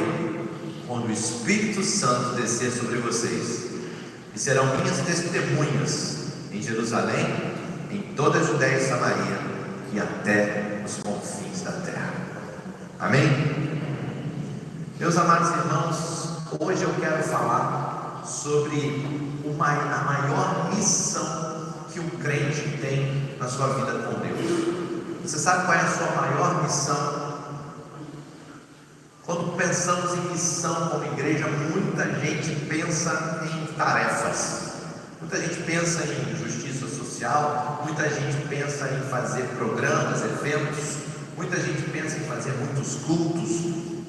quando o Espírito Santo descer sobre vocês, e serão minhas testemunhas em Jerusalém, em toda a Judéia e Samaria e até os confins da terra. Amém? Meus amados irmãos, hoje eu quero falar sobre a maior missão que um crente tem na sua vida com Deus. Você sabe qual é a sua maior missão? Quando pensamos em missão como igreja, muita gente pensa em tarefas, muita gente pensa em justiça social, muita gente pensa em fazer programas, eventos, muita gente pensa em fazer muitos cultos,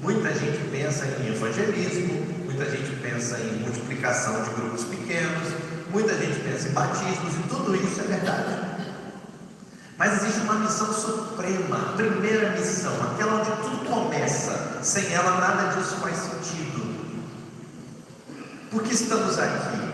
muita gente pensa em evangelismo, muita gente pensa em multiplicação de grupos pequenos, muita gente pensa em batismos, e tudo isso é verdade. Mas existe uma missão suprema, a primeira missão, aquela onde tudo começa. Sem ela nada disso faz sentido. Por que estamos aqui?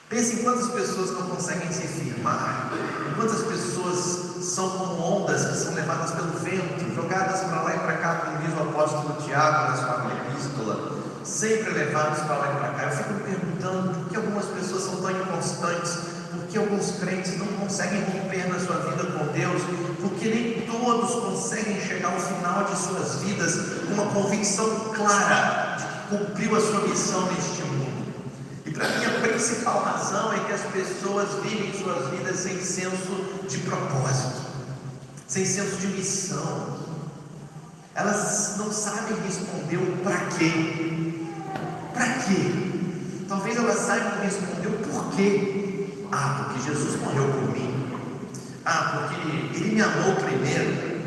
Pense em quantas pessoas não conseguem se firmar, em quantas pessoas são como ondas que são levadas pelo vento, jogadas para lá e para cá, como diz o apóstolo Tiago na sua epístola, sempre levados para lá e para cá. Eu fico me perguntando por que algumas pessoas são tão inconstantes, por que alguns crentes não conseguem romper na sua vida com Deus, porque nem todos conseguem chegar ao final de suas vidas com uma convicção clara de que cumpriu a sua missão neste mundo. E para mim a principal razão é que as pessoas vivem suas vidas sem senso de propósito, sem senso de missão. Elas não sabem responder o para quê. Para quê? Talvez elas saibam responder o porquê. Ah, porque Jesus morreu por mim. Ah, porque Ele me amou primeiro.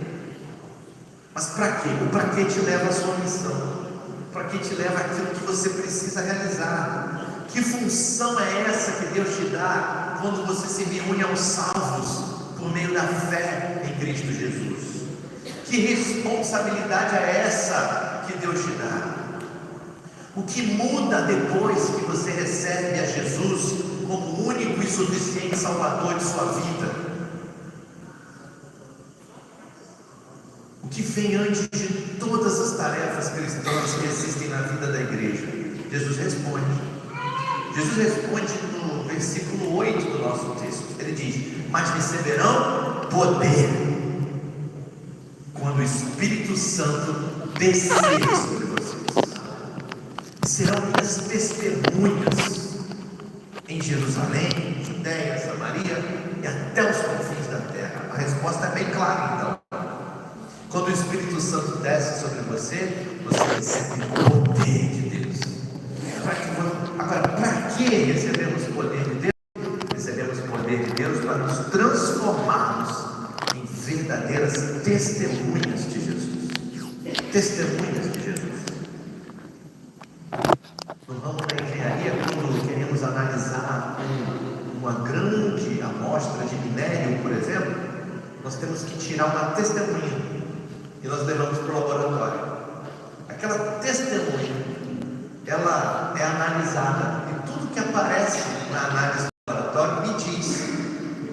Mas para quê? O para quê te leva à sua missão. Para que te leva àquilo que você precisa realizar. Que função é essa que Deus te dá quando você se reúne aos salvos por meio da fé em Cristo Jesus? Que responsabilidade é essa que Deus te dá? O que muda depois que você recebe a Jesus como único e suficiente Salvador de sua vida? O que vem antes de todas as tarefas cristãs que existem na vida da igreja? Jesus responde. Jesus responde no versículo 8 do nosso texto. Ele diz: mas receberão poder quando o Espírito Santo descer sobre vocês, e serão minhas testemunhas em Jerusalém, Judéia, Samaria e até os confins da terra. A resposta é bem clara, então. Quando o Espírito Santo desce sobre você, você recebe o poder de Deus. Agora, para que recebemos o poder de Deus? Recebemos o poder de Deus para nos transformarmos em verdadeiras testemunhas de Jesus. Testemunhas de Jesus. No ramo da engenharia, quando queremos analisar uma grande amostra de minério, por exemplo, nós temos que tirar uma testemunha e nós levamos para o laboratório. Aquela testemunha, ela é analisada, e tudo que aparece na análise do laboratório me diz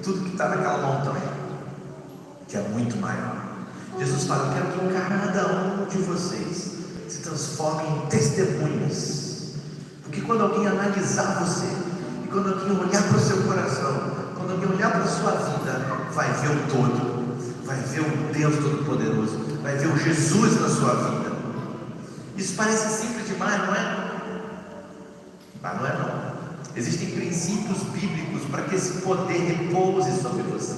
tudo que está naquela montanha, que é muito maior. Jesus fala: eu quero que cada um de vocês se transforme em testemunhas, porque quando alguém analisar você, e quando alguém olhar para o seu coração, quando alguém olhar para a sua vida, vai ver o todo, vai ver o Deus Todo-Poderoso, vai ver o Jesus na sua vida. Isso parece simples demais, não é? Mas não é não. Existem princípios bíblicos para que esse poder repouse sobre você.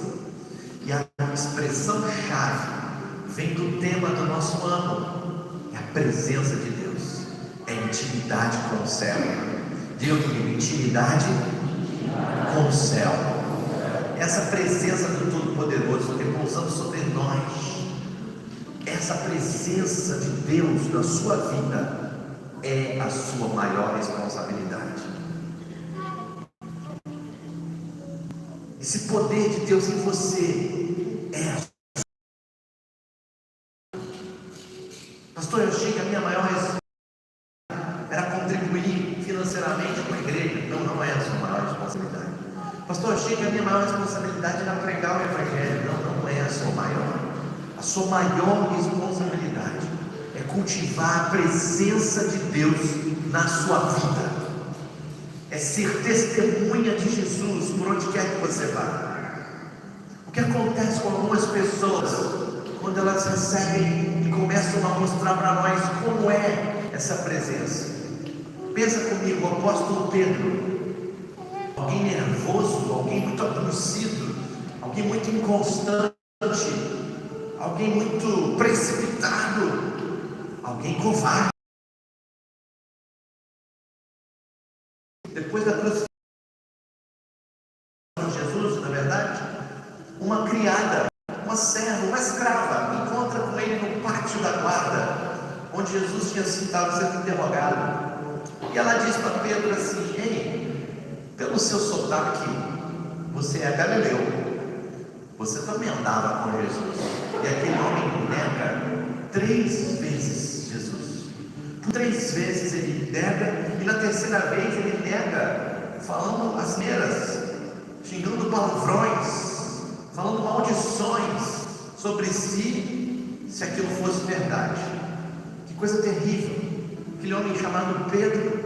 E a expressão-chave vem do tema do nosso ano: é a presença de Deus, é intimidade com o céu, Diga comigo, intimidade com o céu. Essa presença do Todo-Poderoso repousando sobre nós, essa presença de Deus na sua vida é a sua maior responsabilidade. Esse poder de Deus em você é a sua. Pastor, eu achei que a minha maior responsabilidade era contribuir financeiramente com a igreja. Não é a sua maior responsabilidade. Pastor, eu achei que a minha maior responsabilidade era pregar o evangelho. Não é a sua maior. A sua maior responsabilidade é cultivar a presença de Deus na sua vida, é ser testemunha de Jesus por onde quer que você vá. O que acontece com algumas pessoas quando elas recebem e começam a mostrar para nós como é essa presença? Pensa comigo, o apóstolo Pedro, alguém nervoso, alguém muito aborrecido, alguém muito inconstante, alguém muito precipitado, alguém covarde. Depois da crucificação de Jesus, na verdade, uma criada, uma serva, uma escrava, encontra com ele no pátio da guarda, onde Jesus tinha estado sendo interrogado. E ela diz para Pedro assim: ei, pelo seu sotaque, você é galileu, você também andava com Jesus. E aquele homem nega 3 vezes Jesus. Por 3 vezes ele nega, e na terceira vez ele nega, falando asneiras, xingando palavrões, falando maldições sobre si, se aquilo fosse verdade. Que coisa terrível. Aquele homem chamado Pedro,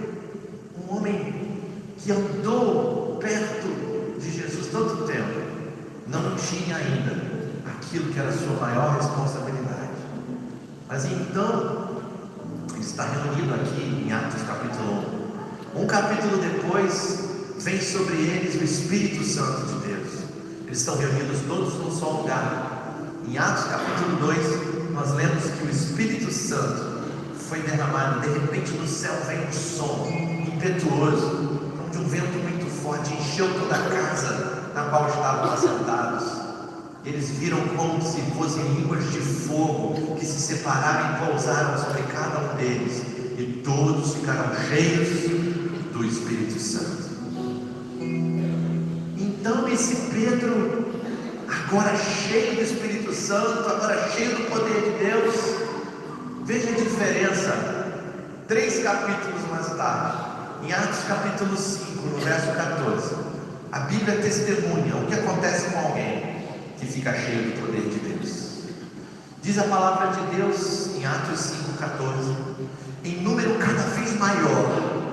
um homem que andou perto de Jesus tanto tempo, não tinha ainda aquilo que era a sua maior responsabilidade. Mas então, ele está reunido aqui em Atos capítulo 1. Um capítulo depois, vem sobre eles o Espírito Santo de Deus. Eles estão reunidos todos num só lugar. Em Atos capítulo 2, nós lemos que o Espírito Santo foi derramado. De repente no céu vem um som impetuoso, como de um vento muito forte, encheu toda a casa na qual estavam assentados. Eles viram como se fossem línguas de fogo que se separaram e pousaram sobre cada um deles, e todos ficaram cheios do Espírito Santo. Então esse Pedro, agora cheio do Espírito Santo, agora cheio do poder de Deus, veja a diferença. 3 capítulos mais tarde, em Atos capítulo 5, no verso 14, a Bíblia testemunha o que acontece com alguém que fica cheio do poder de Deus. Diz a palavra de Deus em Atos 5,14: em número cada vez maior,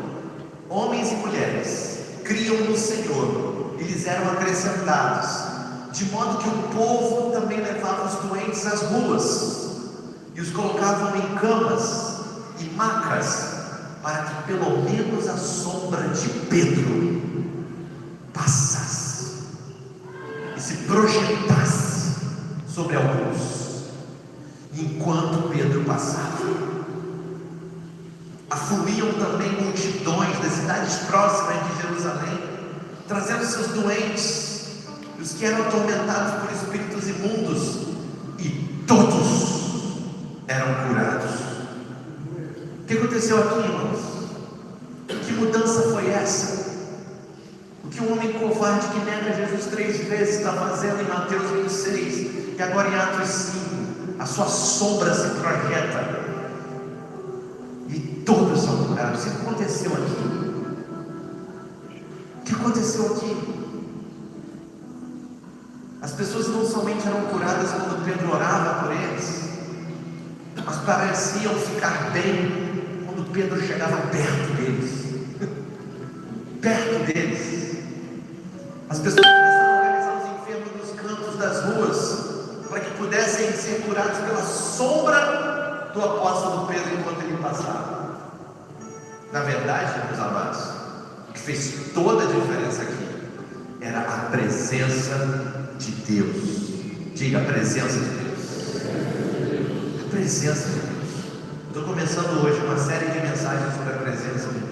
homens e mulheres criam no Senhor, e lhes eram acrescentados, de modo que o povo também levava os doentes às ruas e os colocavam em camas e macas, para que pelo menos a sombra de Pedro passasse e se projetasse sobre alguns. Enquanto Pedro passava, afluíam também multidões das cidades próximas de Jerusalém, trazendo seus doentes, os que eram atormentados por espíritos imundos, e todos eram curados. O que aconteceu aqui, irmãos? Que mudança foi essa? O que um homem covarde que nega Jesus 3 vezes está fazendo em Mateus 26, e agora em Atos 5, a sua sombra se projeta e todos são curados. O que aconteceu aqui? O que aconteceu aqui? As pessoas não somente eram curadas quando Pedro orava por eles, mas pareciam ficar bem quando Pedro chegava perto deles. Perto deles. As pessoas começaram a organizar os enfermos nos cantos das ruas, para que pudessem ser curados pela sombra do apóstolo Pedro enquanto ele passava. Na verdade, meus amados, o que fez toda a diferença aqui era a presença de Deus. Diga, a presença de Deus. A presença de Deus. Estou começando hoje uma série de mensagens sobre a presença de Deus.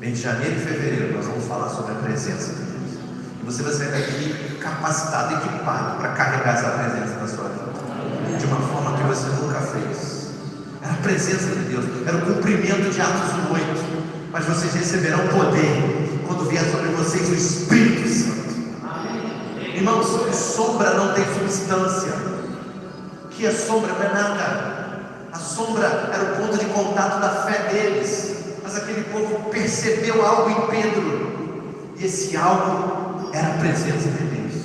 Em janeiro e fevereiro nós vamos falar sobre a presença de Deus. E você vai sair daqui capacitado, equipado para carregar essa presença na sua vida, de uma forma que você nunca fez. Era a presença de Deus, era o cumprimento de Atos 1:8. Mas vocês receberão poder quando vier sobre vocês o Espírito Santo. Irmãos, sombra não tem substância. O que é sombra? Não é nada. A sombra era o ponto de contato da fé deles. Mas aquele povo percebeu algo em Pedro, e esse algo era a presença de Deus.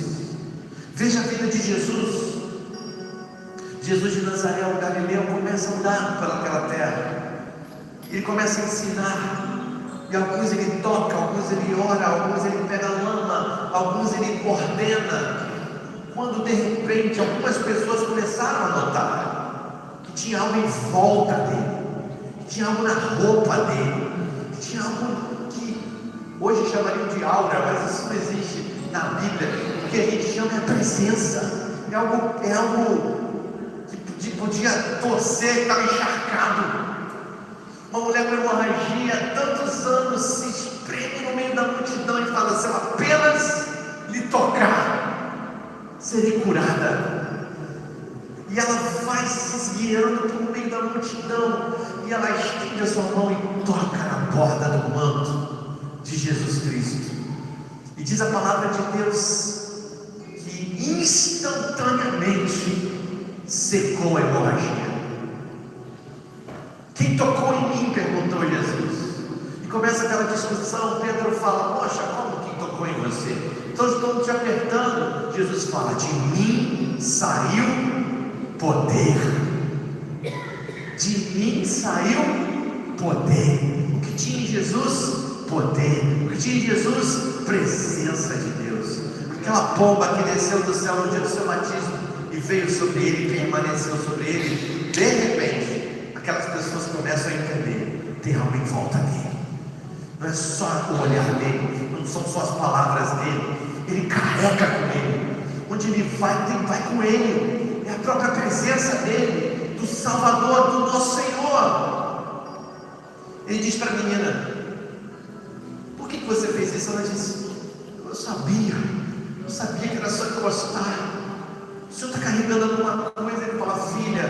Veja a vida de Jesus. Jesus de Nazaré, o Galileu, começa a andar pelaquela terra. Ele começa a ensinar. E alguns ele toca, alguns ele ora, alguns ele pega lama, alguns ele ordena. Quando de repente algumas pessoas começaram a notar que tinha algo em volta dele, que tinha algo na roupa dele, que tinha algo que hoje chamariam de aura, mas isso não existe na Bíblia. O que a gente chama é a presença. É algo que podia torcer, que estava encharcado. Uma mulher com hemorragia há tantos anos se espreme no meio da multidão e fala: se eu apenas lhe tocar, serei curada. E ela vai se esgueirando pelo meio da multidão, e ela estende a sua mão e toca na borda do manto de Jesus Cristo. E diz a palavra de Deus que instantaneamente secou a hemorragia. Quem tocou em mim? Perguntou Jesus. E começa aquela discussão. Pedro fala: poxa, como quem tocou em você? Então estão te apertando. Jesus fala: de mim saiu poder. De mim saiu poder. O que tinha em Jesus? Poder. O que tinha em Jesus? Presença de Deus. Aquela pomba que desceu do céu no dia do seu batismo e veio sobre ele e permaneceu sobre ele. De repente, aquelas pessoas começam a entender: tem algo em volta dele. Não é só o olhar dele, não são só as palavras dele. Ele carrega com ele. Onde ele vai, tem vai com ele. É a própria presença dele, do Salvador, do nosso Senhor. Ele diz para a menina: por que você fez isso? Ela disse: eu sabia que era só encostar. O Senhor está carregando alguma coisa. Ele fala: filha,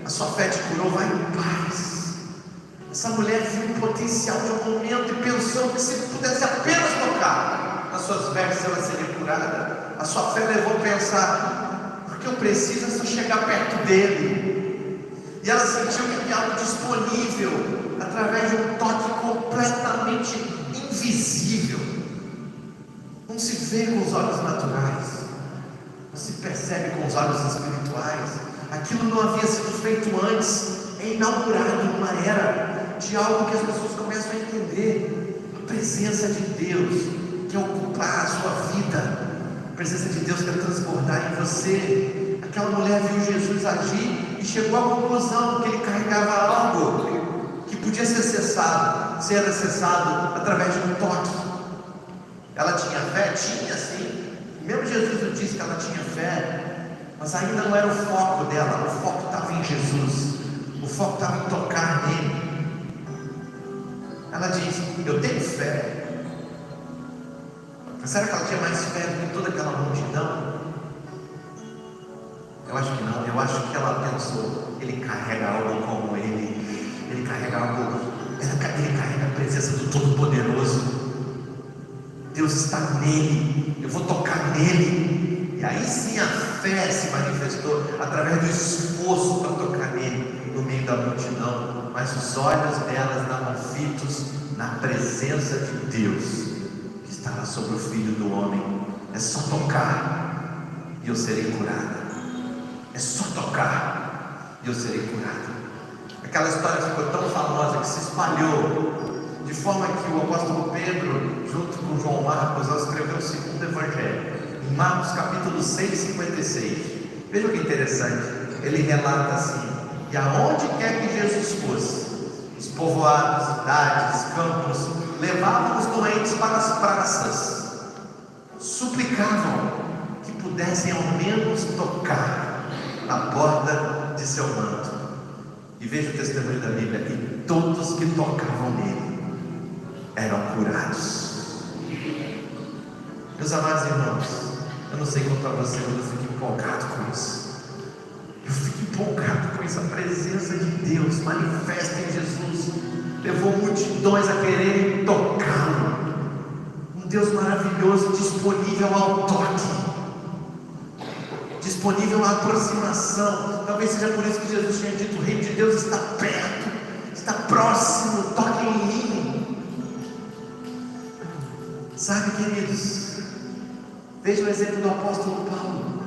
a sua fé te curou, vai em paz. Essa mulher viu o potencial de um momento e pensou que se pudesse apenas tocar nas suas vestes, ela seria curada. A sua fé levou a pensar: porque eu preciso é só chegar perto dele. E ela sentiu que havia algo disponível através de um toque completamente invisível. Não se vê com os olhos naturais, não se percebe com os olhos espirituais. Aquilo não havia sido feito antes. É inaugurado uma era de algo que as pessoas começam a entender: a presença de Deus quer ocupar a sua vida, a presença de Deus quer transbordar em você. Aquela mulher viu Jesus agir e chegou à conclusão que ele carregava algo que podia ser acessado através de um toque. Ela tinha fé? Tinha sim. Mesmo Jesus disse que ela tinha fé, mas ainda não era o foco dela. O foco estava em Jesus, o foco estava em tocar nele. Ela diz: eu tenho fé. Mas será que ela tinha mais fé do que toda aquela multidão? Eu acho que não. Eu acho que ela pensou: ele carrega algo como ele carrega algo, ele carrega a presença do Todo-Poderoso. Deus está nele, eu vou tocar nele. E aí sim a fé se manifestou através do esforço para tocar nele no meio da multidão. Mas os olhos delas estavam fitos na presença de Deus que estava sobre o Filho do Homem. É só tocar e eu serei curada. É só tocar e eu serei curada. Aquela história ficou tão famosa que se espalhou, de forma que o apóstolo Pedro, junto com João Marcos, ao escrever o segundo evangelho, em Marcos capítulo 6, 56. Veja que interessante. Ele relata assim: e aonde quer que Jesus fosse, os povoados, cidades, campos, levavam os doentes para as praças, suplicavam que pudessem ao menos tocar a borda de seu manto. E veja o testemunho da Bíblia: e todos que tocavam nele eram curados. Meus amados irmãos, eu não sei quanto a você, mas eu fico empolgado com isso. Eu fico empolgado com isso. A presença de Deus manifesta em Jesus levou multidões a quererem tocá-lo. Um Deus maravilhoso, disponível ao toque, disponível à aproximação. Talvez seja por isso que Jesus tinha dito: o reino de Deus está perto, está próximo, toquem em mim. Sabe, queridos, veja o exemplo do apóstolo Paulo,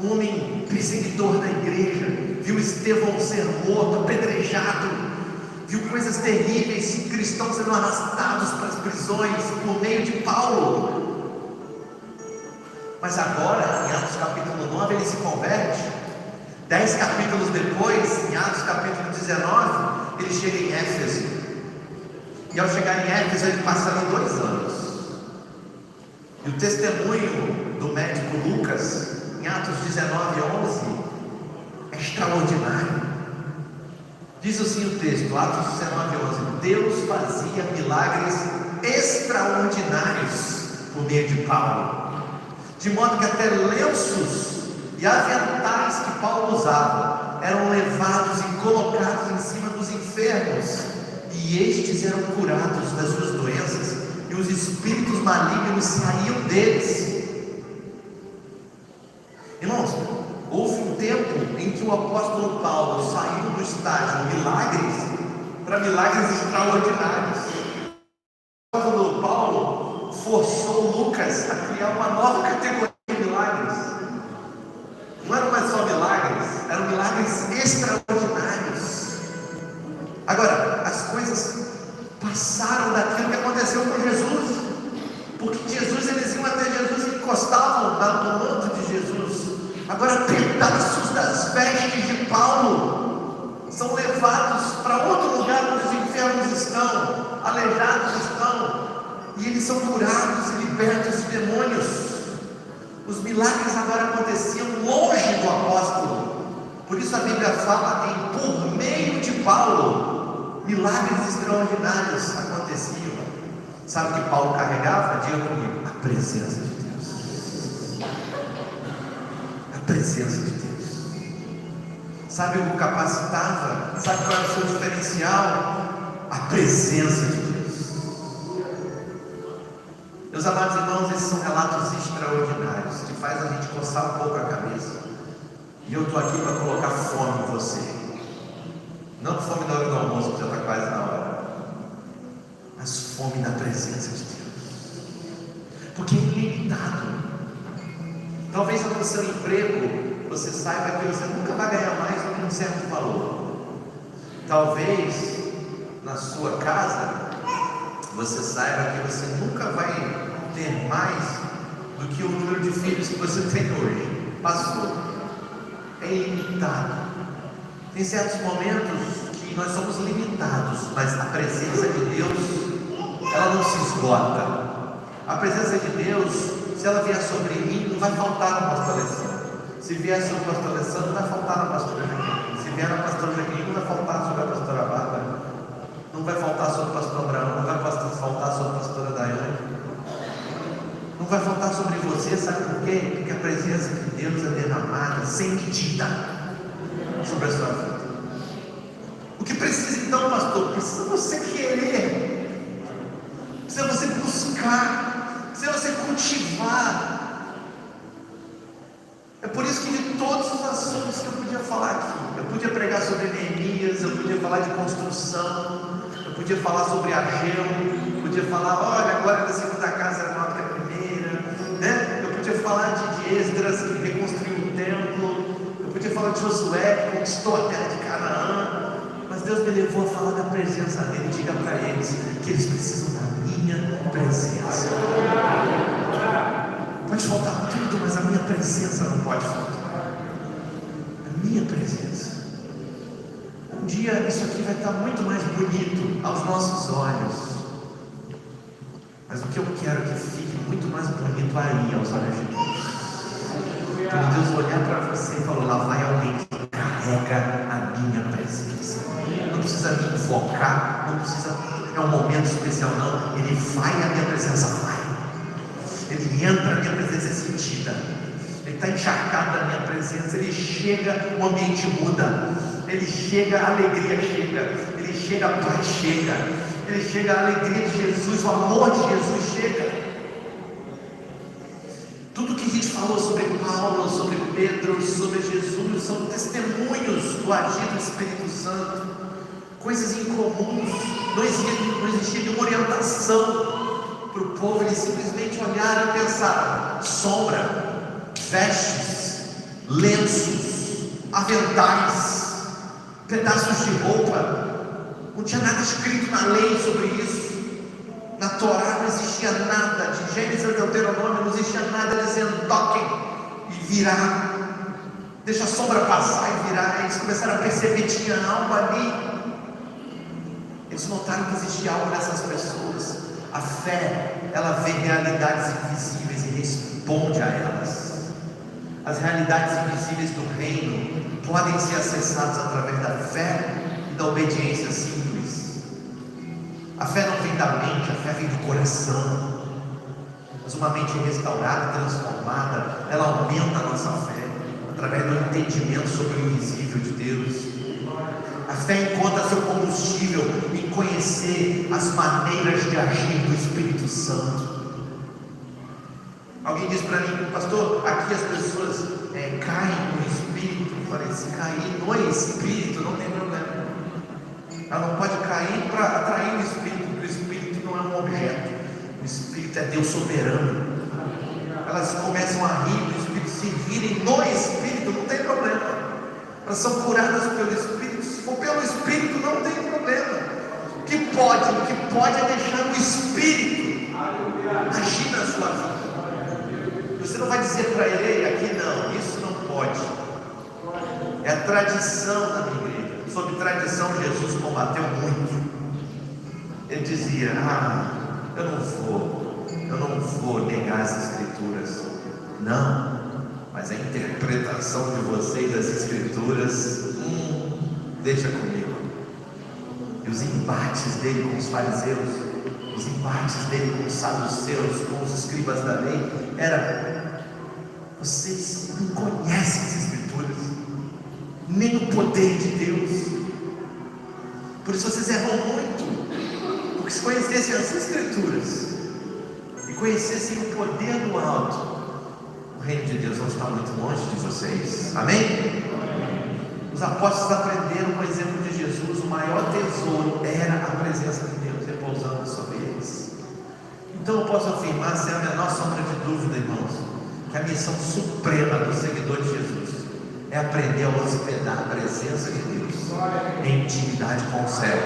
um homem perseguidor da igreja, viu Estevão ser morto, apedrejado, viu coisas terríveis, cristãos sendo arrastados para as prisões por meio de Paulo. Mas agora, em Atos capítulo 9, ele se converte. 10 capítulos depois, em Atos capítulo 19, ele chega em Éfeso. E ao chegar em Éfeso, ele passa ali 2 anos. E o testemunho do médico Lucas, em Atos 19:11, é extraordinário. Diz assim o texto, Atos 19:11: Deus fazia milagres extraordinários por meio de Paulo, de modo que até lenços e aventais que Paulo usava eram levados e colocados em cima dos enfermos, e estes eram curados das suas doenças, e os espíritos malignos saíam deles. Irmãos, houve um tempo em que o apóstolo Paulo saiu do estágio milagres para milagres extraordinários. O apóstolo Paulo forçou Lucas a criar uma nova categoria de milagres. Não eram mais só milagres, eram milagres extraordinários. Agora, as coisas passaram daquilo que aconteceu com Jesus, porque Jesus, eles iam até Jesus e encostavam no manto de Jesus. Agora, pedaços das vestes de Paulo são levados para outro lugar onde os enfermos estão, aleijados estão, e eles são curados e libertos de demônios. Os milagres agora aconteciam longe do apóstolo. Por isso a Bíblia fala em por meio de Paulo, milagres extraordinários aconteciam. Sabe o que Paulo carregava? Diga comigo: a presença de Deus. A presença de Deus. Sabe o que o capacitava? Sabe qual era o seu diferencial? A presença de Deus. Meus amados irmãos, esses são relatos extraordinários que faz a gente coçar um pouco a cabeça. E eu estou aqui para colocar fome em você. Não fome na hora do almoço, que já está quase na hora, mas fome na presença de Deus, porque é ilimitado. Talvez no seu emprego você saiba que você nunca vai ganhar mais do que um certo valor. Talvez na sua casa você saiba que você nunca vai ter mais do que o número de filhos que você tem hoje. Passou. É ilimitado. Tem certos momentos que nós somos limitados, mas a presença de Deus, ela não se esgota. A presença de Deus, se ela vier sobre mim, não vai faltar no pastor Alessandro. Se vier sobre o pastor Alessandro, não vai faltar na pastora Jaqueline. Se vier na pastora Jaqueline, não vai faltar sobre a pastora Bárbara. Não vai faltar sobre o pastor Abraão, não vai faltar sobre a pastora Daiane. Não vai faltar sobre você, sabe por quê? Porque a presença de Deus é derramada sem medida sobre a sua vida. O que precisa então, pastor? Precisa você querer, precisa você buscar, precisa você cultivar. É por isso que de todos os assuntos que eu podia falar aqui, eu podia pregar sobre Neemias, eu podia falar de construção, eu podia falar sobre Ageu, podia falar, olha, agora a segunda casa é maior que a primeira, né? Eu podia falar de Esdras, que reconstruiu o templo, eu podia falar de Josué, que conquistou a terra de Canaã, mas Deus me levou a falar da presença dele. Diga para eles que eles precisam da minha presença. Pode faltar tudo, mas a minha presença não pode faltar. A minha presença. Um dia isso aqui vai estar muito mais bonito aos nossos olhos, mas o que eu quero é que fique muito mais bonito aí aos olhos de Deus. Quando Deus olhar para você e falar, lá vai alguém que carrega a minha presença. Não precisa me invocar, não precisa, é um momento momento especial, não. Ele vai, a minha presença vai. Ele entra, a minha presença é sentida. Ele está encharcado da minha presença. Ele chega, o ambiente muda. Ele chega, a alegria chega. Ele chega, a paz chega. Ele chega, a alegria de Jesus, o amor de Jesus chega. Tudo que a gente falou sobre Paulo, sobre Pedro, sobre Jesus, são testemunhos do agir do Espírito Santo, coisas incomuns. Não existia nenhuma orientação para o povo. Eles simplesmente olharam e pensaram: sombra, vestes, lenços, aventais, pedaços de roupa. Não tinha nada escrito na lei sobre isso. Na Torá não existia nada, de Gênesis a Deuteronômio não existia nada dizendo toquem e virar, deixa a sombra passar e virar. Eles começaram a perceber que tinha algo ali. Eles notaram que existia algo nessas pessoas. A fé, ela vê realidades invisíveis e responde a elas. As realidades invisíveis do reino podem ser acessadas através da fé e da obediência simples. A fé não vem da mente, a fé vem do coração. Mas uma mente restaurada, transformada, ela aumenta a nossa fé através do entendimento sobre o invisível de Deus. A fé encontra seu combustível em conhecer as maneiras de agir do Espírito Santo. Alguém disse para mim: pastor, aqui as pessoas caem no Espírito. Eu falei: se cair no Espírito não tem problema. Ela não pode cair para atrair o Espírito, porque o Espírito não é um objeto. O Espírito é Deus soberano. Elas começam a rir do Espírito, se virem no Espírito, não tem problema. Elas são curadas pelo Espírito. Se for pelo Espírito, não tem problema. O que pode é deixar o Espírito agir na sua vida. Você não vai dizer para ele: aqui não, isso não pode. É a tradição da minha igreja. Sob tradição, Jesus combateu muito. Ele dizia: eu não vou negar as Escrituras. Não, mas a interpretação de vocês das Escrituras, deixa comigo. E os embates dele com os fariseus, os embates dele com os saduceus, com os escribas da lei, era: vocês não conhecem as Escrituras, nem o poder de Deus. Por isso vocês erram muito. Porque se conhecessem as Escrituras e conhecessem o poder do alto, o reino de Deus não está muito longe de vocês. Amém? Os apóstolos aprenderam com o exemplo de Jesus. O maior tesouro era a presença de Deus repousando sobre eles. Então eu posso afirmar, sem a menor sombra de dúvida, irmãos, que a missão suprema do seguidor de Jesus é aprender a hospedar a presença de Deus em intimidade com o céu.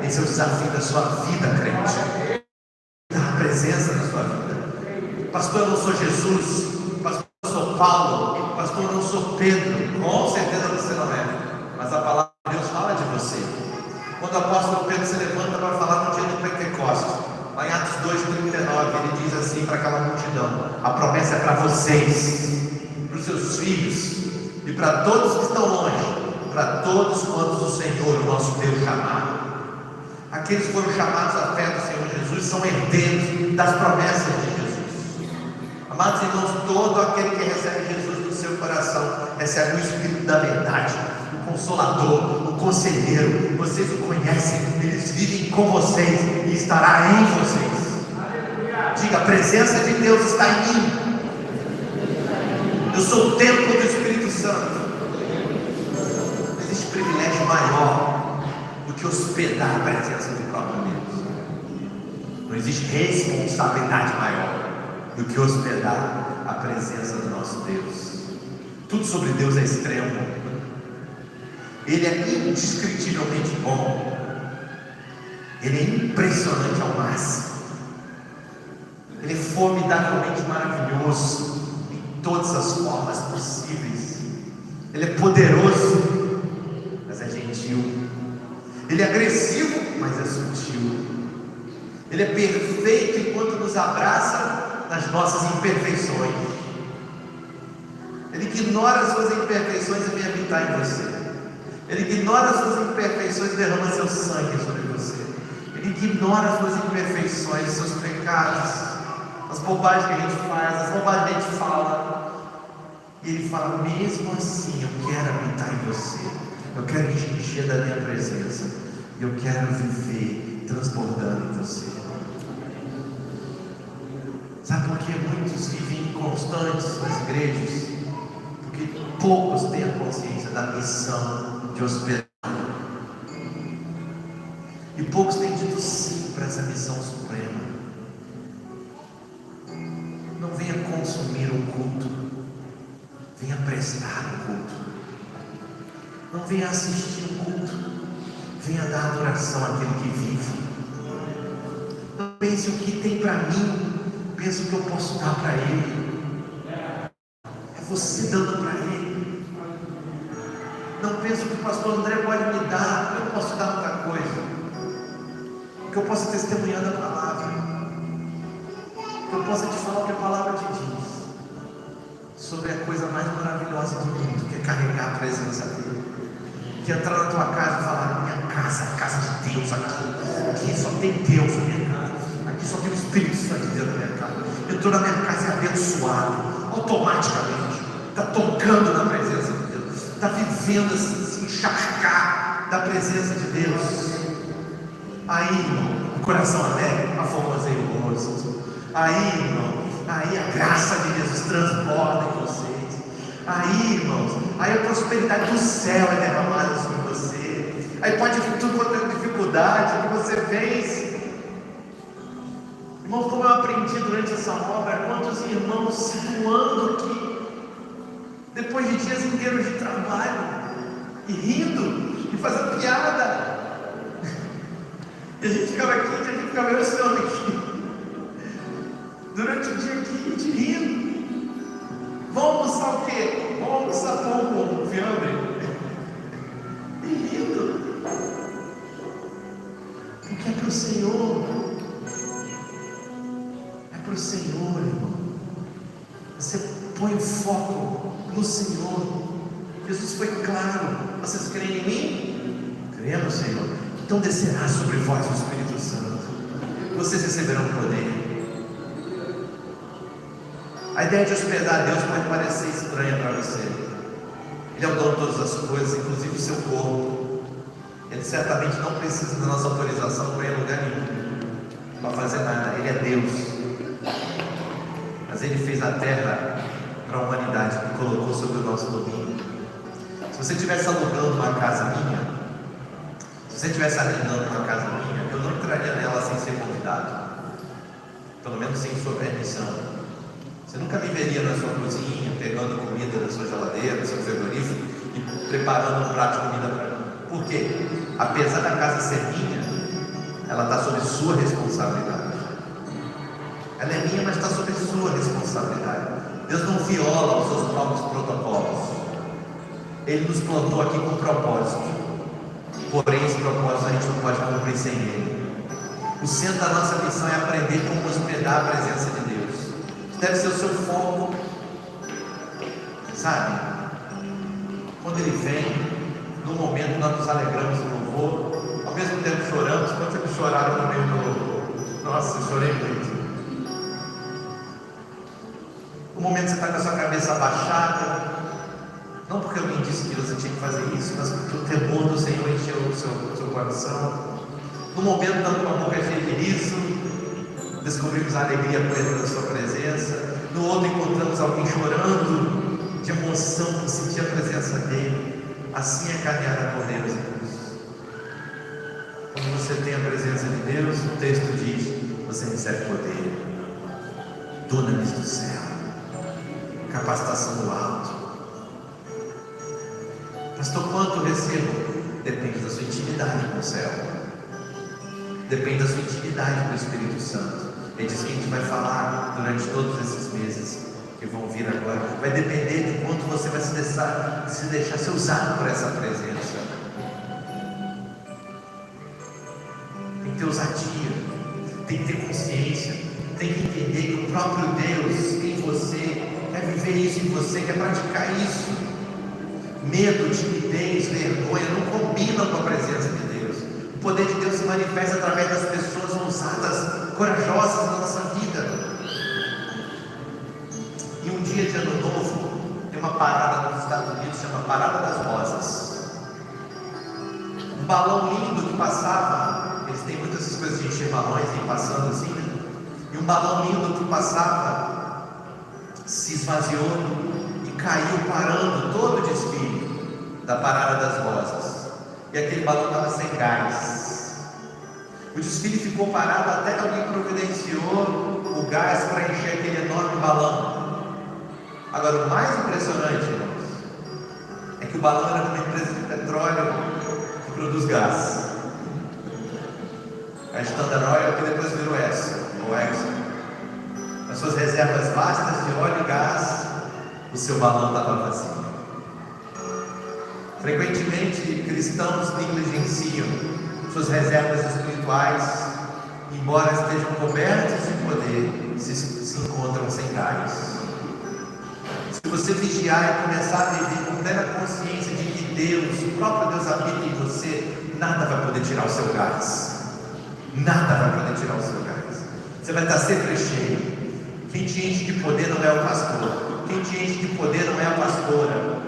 Esse é o desafio da sua vida, crente. A presença da sua vida. Pastor, eu não sou Jesus. Pastor, eu não sou Paulo. Pastor, eu não sou Pedro. Com certeza você não é. Mas a palavra de Deus fala de você. Quando o apóstolo Pedro se levanta para falar no dia do Pentecostes, lá em Atos 2:39, ele diz assim para aquela multidão: a promessa é para vocês, para os seus filhos e para todos que estão longe, para todos quantos o Senhor, o nosso Deus, chamar. Aqueles que foram chamados à fé do Senhor Jesus são herdeiros das promessas de Jesus. Amados irmãos, todo aquele que recebe Jesus no seu coração recebe o Espírito da verdade, o Consolador, o Conselheiro. Vocês o conhecem, eles vivem com vocês e estará em vocês. Diga: a presença de Deus está em mim. Eu sou o templo do Espírito Santo. Não existe privilégio maior do que hospedar a presença do próprio Deus. Não existe responsabilidade maior do que hospedar a presença do nosso Deus. Tudo sobre Deus é extremo. Ele é indescritivelmente bom. Ele é impressionante ao máximo. Ele é formidavelmente maravilhoso em todas as formas possíveis. Ele é poderoso, mas é gentil. Ele é agressivo, mas é sutil. Ele é perfeito enquanto nos abraça nas nossas imperfeições. Ele ignora as suas imperfeições e vem habitar em você. Ele ignora as suas imperfeições e derrama seu sangue sobre você. Ele ignora as suas imperfeições, os seus pecados, as bobagens que a gente faz, as bobagens que a gente fala. E Ele fala: mesmo assim eu quero habitar em você, eu quero te encher da minha presença, eu quero viver transbordando em você. Sabe por que muitos vivem inconstantes nas igrejas? Porque poucos têm a consciência da missão de hospedar. E poucos têm dito sim para essa missão suprema. Não venha consumir um culto, venha prestar um culto. Não venha assistir um culto, venha dar adoração àquele que vive. Não pense o que tem para mim, pense o que eu posso dar para Ele. É você dando para Ele. Não pense o que o pastor André pode me dar, eu não posso dar muita coisa. Que eu possa testemunhar da palavra, que eu possa te falar o que a palavra te diz sobre a coisa mais maravilhosa do mundo, que é carregar a presença dele, que é entrar na tua casa e falar: minha casa é a casa de Deus, aqui só tem Deus na minha casa, aqui só tem o Espírito Santo de Deus na minha casa. Eu estou na minha casa e é abençoado, automaticamente, está tocando na presença de Deus, está vivendo assim, se encharcar da presença de Deus. Aí, irmão, o coração alegre, a formoseia o rosto. Aí, irmão, aí a graça de Jesus transborda em vocês. Aí, irmãos, aí a prosperidade do céu é derramada sobre você. Aí pode vir tudo quanto é dificuldade que você vence. Irmãos, como eu aprendi durante essa obra, quantos irmãos se doando aqui, depois de dias inteiros de trabalho, e rindo, e fazendo piada. E a gente ficava aqui, a gente ficava eu e o Senhor aqui, durante o dia aqui, a gente rindo. Vamos almoçar o quê? Vamos almoçar pão com fiambre. E rindo. Porque é para o Senhor. É para o Senhor, irmão. Você põe o foco no Senhor. Jesus foi claro: vocês creem em mim? Cremos, Senhor. Então descerá sobre vós o Espírito Santo, vocês receberão poder. A ideia de hospedar Deus pode parecer estranha para você. Ele é o dono de todas as coisas, inclusive o seu corpo. Ele certamente não precisa da nossa autorização para ir a lugar nenhum, para fazer nada. Ele é Deus. Mas Ele fez a terra para a humanidade e colocou sob o nosso domínio. Se você estivesse alugando uma casa minha, se você estivesse arrendando uma casa minha, eu não entraria nela sem ser convidado, pelo menos sem sua permissão. Você nunca me veria na sua cozinha, pegando comida da sua geladeira, do seu frigorífico e preparando um prato de comida para mim. Por quê? Apesar da casa ser minha, ela está sob sua responsabilidade. Ela é minha, mas está sob sua responsabilidade. Deus não viola os seus próprios protocolos. Ele nos plantou aqui com propósito. Porém, esse propósito a gente não pode cumprir sem Ele. O centro da nossa missão é aprender como hospedar a presença de Deus. Isso deve ser o seu foco. Sabe? Quando Ele vem, no momento nós nos alegramos no louvor, ao mesmo tempo choramos. Quantos que choraram no meio do louvor? Nossa, eu chorei muito. O momento que você está com a sua cabeça abaixada, não porque alguém disse que você tinha que fazer isso, mas porque o temor do Senhor encheu o seu coração. No momento, estando com a boca cheia de riso, descobrimos a alegria plena da sua presença. No outro, encontramos alguém chorando de emoção por sentir a presença dele. Assim é caminhar com Deus, irmãos. Quando você tem a presença de Deus, o texto diz: você recebe poder, dunamis do céu, capacitação do alto. Pastor, quanto eu recebo? Depende da sua intimidade com o céu. Depende da sua intimidade com o Espírito Santo. Ele diz que a gente vai falar durante todos esses meses que vão vir agora. Vai depender de quanto você vai se deixar ser usado por essa presença. Tem que ter ousadia, tem que ter consciência, tem que entender que o próprio Deus em você quer viver isso em você, quer praticar isso. Medo, timidez, vergonha não combinam com a presença de Deus. O poder de Deus manifeste através das pessoas ousadas, corajosas na nossa vida. E um dia de ano novo, tem uma parada nos Estados Unidos, chama Parada das Rosas. Um balão lindo que passava, eles têm muitas essas coisas de encher balões e passando assim, né? E um balão lindo que passava, se esvaziou e caiu parando todo o desfile da Parada das Rosas. E aquele balão estava sem gás. O desfile ficou parado até que alguém providenciou o gás para encher aquele enorme balão. Agora, o mais impressionante, irmãos, é que o balão era de uma empresa de petróleo que produz gás. A Standard Oil, que depois virou Exxon. As suas reservas vastas de óleo e gás, o seu balão estava vazio. Frequentemente, cristãos negligenciam suas reservas espirituais, embora estejam cobertos de poder, se encontram sem gás. Se você vigiar e começar a viver com plena consciência de que Deus, o próprio Deus habita em você, nada vai poder tirar o seu gás. Nada vai poder tirar o seu gás. Você vai estar sempre cheio. Quem te enche de poder não é o pastor. Quem te enche de poder não é a pastora.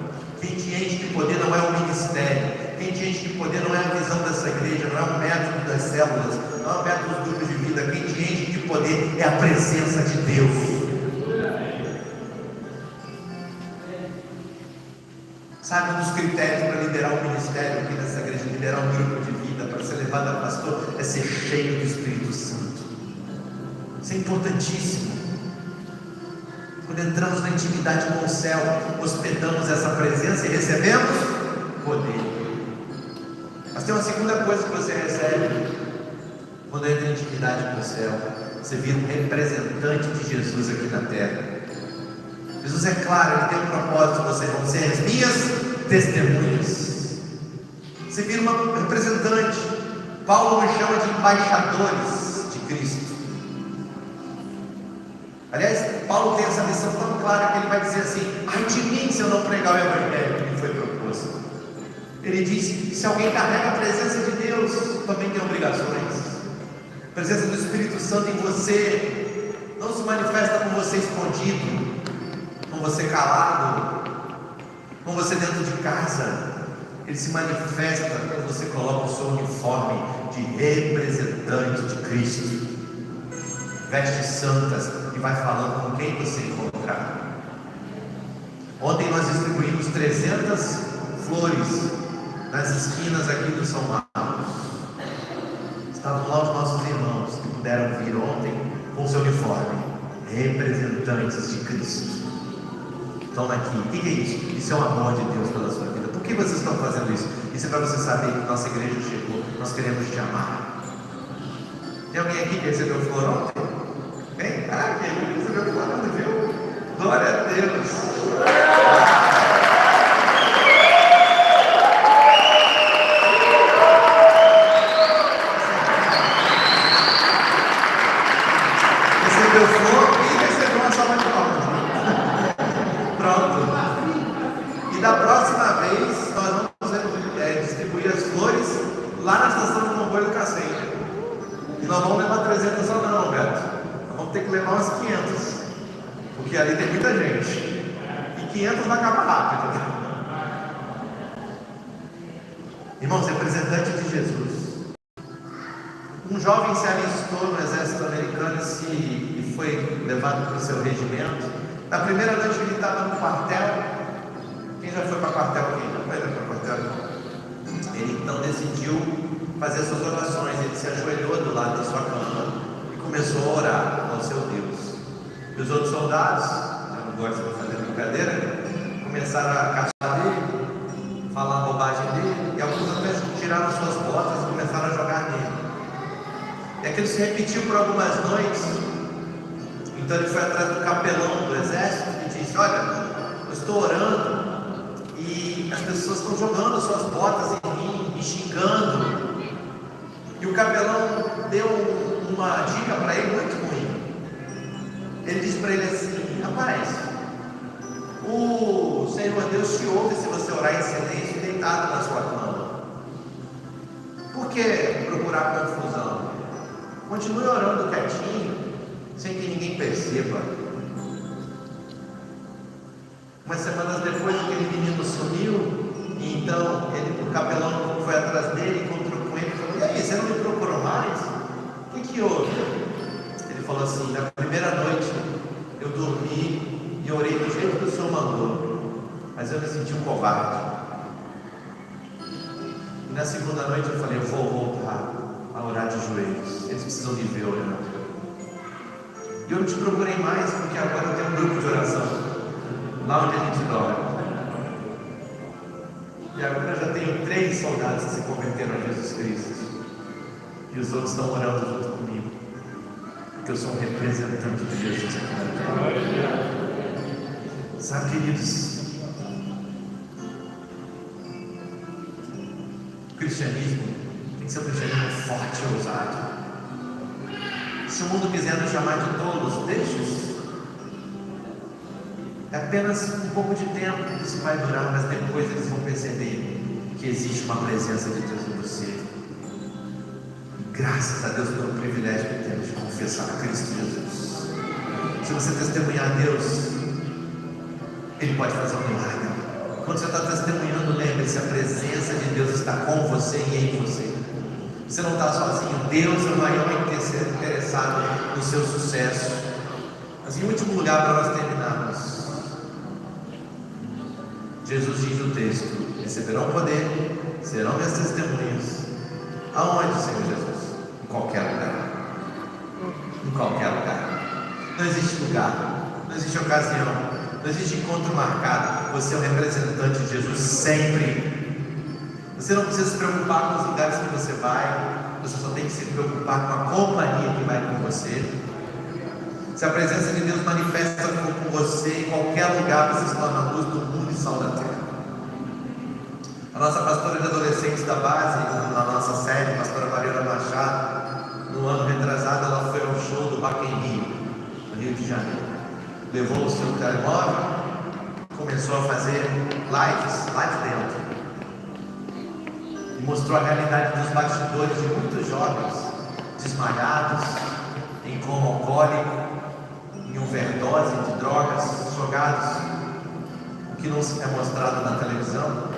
Quem te enche de poder não é o ministério. Quem te enche de poder não é a visão dessa igreja, não é o método das células, não é o método dos grupos de vida. Quem te enche de poder é a presença de Deus. Sabe, um dos critérios para liderar um ministério aqui nessa igreja, liderar um grupo de vida, para ser levado a pastor, é ser cheio do Espírito Santo. Isso é importantíssimo. Quando entramos na intimidade com o céu, hospedamos essa presença e recebemos poder. Mas tem uma segunda coisa que você recebe quando entra em intimidade com o céu: você vira um representante de Jesus aqui na terra. Jesus é claro, Ele tem um propósito: vocês vão ser as minhas testemunhas. Você vira uma representante. Paulo nos chama de embaixadores de Cristo. Aliás, Paulo tem essa missão tão clara que ele vai dizer assim: ai de mim se eu não pregar o evangelho que me foi proposto. Ele diz: se alguém carrega a presença de Deus, também tem obrigações. A presença do Espírito Santo em você não se manifesta com você escondido, com você calado, com você dentro de casa. Ele se manifesta quando você coloca o seu uniforme de representante de Cristo, vestes santas e vai falando com quem você encontrar. Ontem nós distribuímos 300 flores nas esquinas aqui do São Marcos. Estavam lá os nossos irmãos que puderam vir ontem com o seu uniforme, representantes de Cristo. Estão aqui. O que é isso? Isso é o amor de Deus pela sua vida. Por que vocês estão fazendo isso? Isso é para você saber que nossa igreja chegou. Nós queremos te amar. Tem alguém aqui que recebeu flor ontem? Bem, quem recebeu flor ontem, viu? Glória a Deus. Recebeu flor e recebeu uma salva de palmas. Pronto. E da próxima vez nós vamos distribuir as flores lá na estação de comboio do Cacém. E nós vamos levar 300 só não, Roberto. Nós vamos ter que levar umas 500. Porque ali tem muita gente. E 500 vai acabar rápido. Irmãos, representante de Jesus. Um jovem se alistou no exército americano e foi levado para o seu regimento. Na primeira noite ele estava no quartel. Quem já foi para quartel aqui? Já foi para quartel? Ele então decidiu fazer suas orações. Ele se ajoelhou do lado da sua cama e começou a orar ao seu Deus. E os outros soldados, já não gosto de fazer brincadeira, começaram a caçar dele, falar bobagem dele, e alguns até tiraram suas botas e começaram a jogar nele. E aquilo se repetiu por algumas noites. Então ele foi atrás do capelão do exército e disse: olha, eu estou orando e as pessoas estão jogando suas botas em mim, me xingando. E o capelão deu uma dica para ele muito ruim. Ele disse para ele assim: rapaz, o Senhor Deus te ouve se você orar em silêncio deitado na sua cama. Por que procurar confusão. Continue orando quietinho, sem que ninguém perceba. Umas semanas depois, aquele menino sumiu, e então o capelão foi atrás dele, encontrou com ele e falou: e aí, você não me procurou mais? O que houve? Ele falou assim: na primeira noite eu dormi e orei do jeito que o Senhor mandou, mas eu me senti um covarde. E na segunda noite eu falei: eu vou voltar a orar de joelhos, eles precisam me ver orando. E eu não te procurei mais, porque agora eu tenho um grupo de oração, lá onde a gente dorme. E agora eu já tenho 3 soldados que se converteram a Jesus Cristo, e os outros estão orando junto comigo, porque eu sou um representante de Jesus aqui na terra. Sabe, queridos, o cristianismo tem que ser um cristianismo forte e ousado. Se o mundo quiser nos chamar de tolos, deixe-os. É apenas um pouco de tempo que isso vai durar, mas depois eles vão perceber que existe uma presença de Deus em você. Graças a Deus pelo privilégio que temos de confessar a Cristo Jesus. Se você testemunhar a Deus, Ele pode fazer um milagre. Quando você está testemunhando, lembre-se, a presença de Deus está com você e em você. Você não está sozinho. Deus é o maior interessado no seu sucesso. Mas em último lugar, para nós terminarmos, Jesus diz no texto: receberão poder, serão minhas testemunhas. Aonde, Senhor Jesus? Em qualquer lugar. Em qualquer lugar. Não existe lugar, não existe ocasião, não existe encontro marcado. Você é um representante de Jesus sempre. Você não precisa se preocupar com os lugares que você vai, você só tem que se preocupar com a companhia que vai com você. Se a presença de Deus manifesta com você em qualquer lugar, você se torna a luz do mundo e sal da terra. A nossa pastora de adolescentes da base, na nossa série, a pastora Mariana Machado, no ano retrasado, ela foi ao show do Rock in Rio, no Rio de Janeiro. Levou o seu telemóvel, começou a fazer live dentro. E mostrou a realidade dos bastidores de muitos jovens desmaiados, em coma alcoólico, em overdose de drogas, jogados, o que não é mostrado na televisão.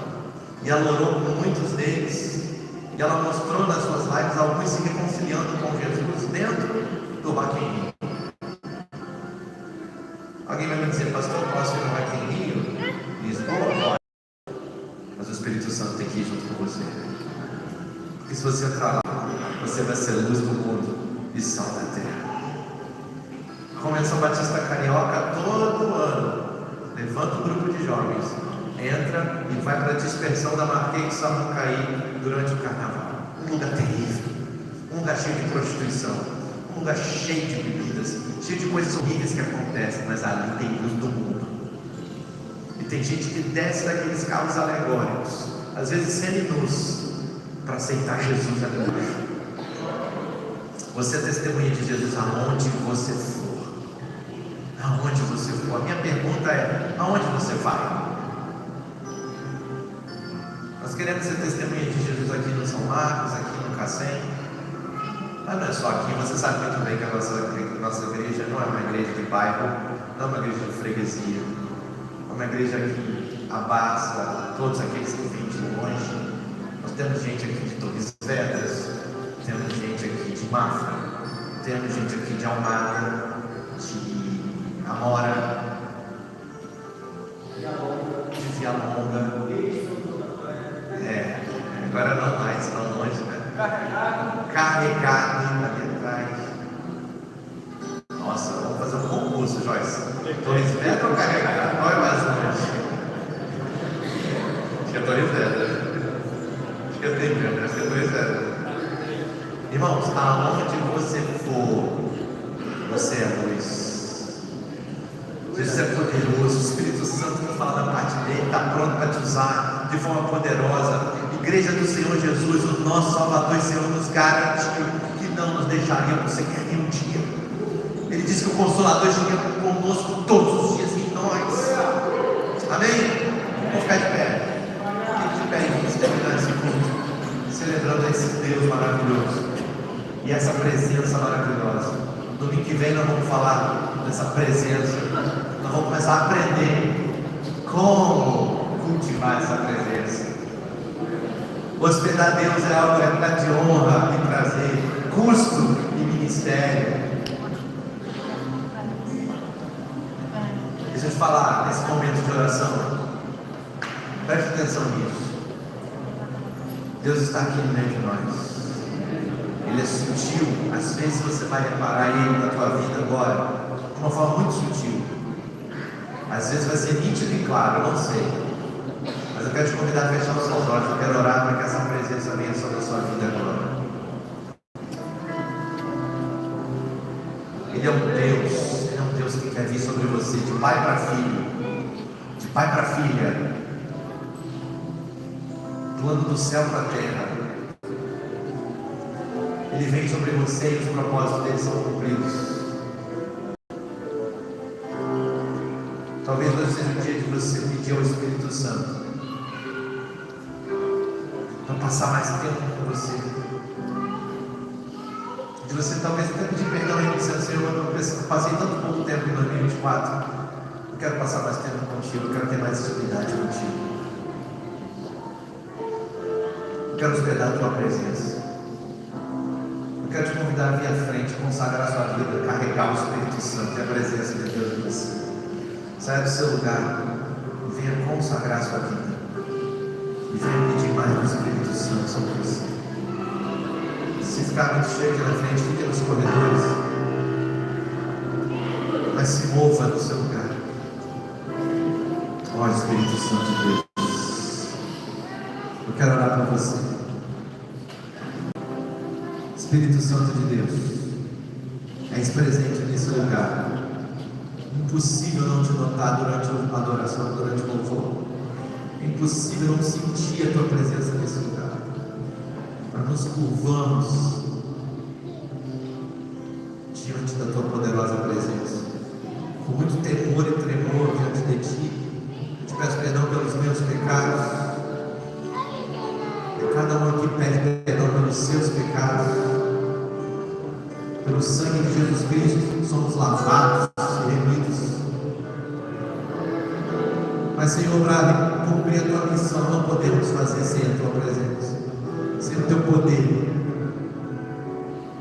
E ela orou com muitos deles, e ela mostrou nas suas lives alguns se reconciliando com Jesus dentro do Rock in Rio. Alguém vai me dizer: pastor, posso ir no Rock in Rio? Lisboa? Mas o Espírito Santo tem que ir junto com você. Porque se você entrar lá, você vai ser luz do mundo e sal da terra. A Convenção Batista Carioca, todo ano, levanta um grupo de jovens, entra e vai para a dispersão da Marquês de Sapucaí durante o carnaval. Um lugar terrível, um lugar cheio de prostituição, um lugar cheio de bebidas, cheio de coisas horríveis que acontecem, mas ali tem luz do mundo. E tem gente que desce daqueles carros alegóricos, às vezes seminus, para aceitar Jesus ali embaixo. Você é testemunha de Jesus aonde você for. Aonde você for. A minha pergunta é: aonde você vai? Nós queremos ser testemunha de Jesus aqui no São Marcos, aqui no Cacém. Mas não é só aqui. Você sabe muito bem que a nossa igreja não é uma igreja de bairro, não é uma igreja de freguesia. É uma igreja que abraça todos aqueles que vêm de longe. Nós temos gente aqui de Torres Vedras, temos gente aqui de Mafra, temos gente aqui de Almada, de Amora, de Vialonga. Agora não mais, não longe, né? Carregado ali atrás. Nossa, vamos fazer um concurso, Joyce. Torres Vedras ou Carregado? Qual é mais longe? Acho que é Torres Vedras. Acho que eu tenho mesmo, acho que é Torres Vedras. Irmãos, aonde você for, você é luz. Jesus é poderoso, o Espírito Santo que fala da parte dele, está pronto para te usar de forma poderosa. Igreja do Senhor Jesus, o nosso Salvador e Senhor, nos garantiu que não nos deixaria por sequer nenhum dia. Ele disse que o Consolador estaria conosco todos os dias em nós. Amém? Vamos ficar de pé. Fique de pé e vamos terminar esse culto, celebrando esse Deus maravilhoso. e essa presença maravilhosa. Domingo que vem nós vamos falar dessa presença. Nós vamos começar a aprender como cultivar essa presença. Hospedar Deus é algo de honra e prazer, custo e ministério. Deixa eu te falar nesse momento de oração. Preste atenção nisso. Deus está aqui no meio de nós. Ele é sutil. Às vezes você vai reparar Ele na tua vida agora de uma forma muito sutil. Às vezes vai ser nítido e claro, eu não sei. Mas eu quero te convidar a fechar os seus olhos. Eu quero orar para que essa presença venha sobre a sua vida agora. Ele é um Deus que quer vir sobre você de pai para filho, de pai para filha, do ano do céu para a terra. Ele vem sobre você e os propósitos dele são cumpridos. Talvez hoje seja o dia de você pedir ao Espírito Santo para passar mais tempo com você. De você talvez até pedir perdão e dizer: Senhor, eu passei tanto pouco tempo em 2024, eu quero passar mais tempo contigo, eu quero ter mais intimidade contigo, eu quero hospedar a tua presença. Eu quero te convidar a vir à frente, consagrar a sua vida, carregar o Espírito Santo e a presença de Deus em você. Saia do seu lugar e venha consagrar a sua vida e venha pedir mais do Espírito Santo sobre você. Se ficar muito cheio aqui na frente, fique nos corredores, mas se mova do seu lugar. Ó Espírito Santo de Deus, eu quero orar para você. Espírito Santo de Deus, és presente nesse lugar. Impossível não te notar durante a adoração, durante o louvor. Impossível não sentir a tua presença nesse lugar. Nós nos curvamos diante da tua poderosa presença, com muito temor e tremor diante de ti. Eu te peço perdão pelos meus pecados, e cada um aqui pede perdão pelos seus pecados. Pelo sangue de Jesus Cristo somos lavados e remidos. Mas, Senhor, para cumprir a tua missão, não podemos fazer sem a tua presença, sem o teu poder.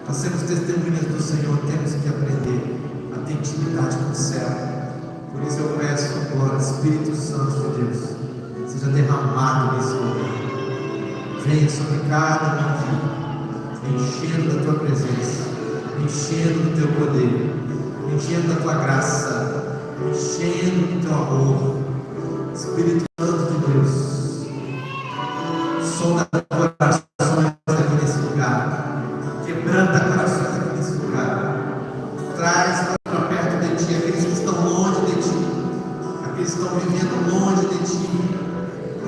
Para sermos testemunhas do Senhor, temos que aprender a ter intimidade com o céu. Por isso eu peço agora, Espírito Santo de Deus, seja derramado nesse lugar. Venha sobre cada um aqui, enchendo da tua presença, enchendo do teu poder, enchendo da tua graça, enchendo do teu amor. Espírito Santo de Deus, sonda corações aqui nesse lugar, quebranta corações aqui nesse lugar, traz para perto de ti aqueles que estão longe de ti, aqueles que estão vivendo longe de ti,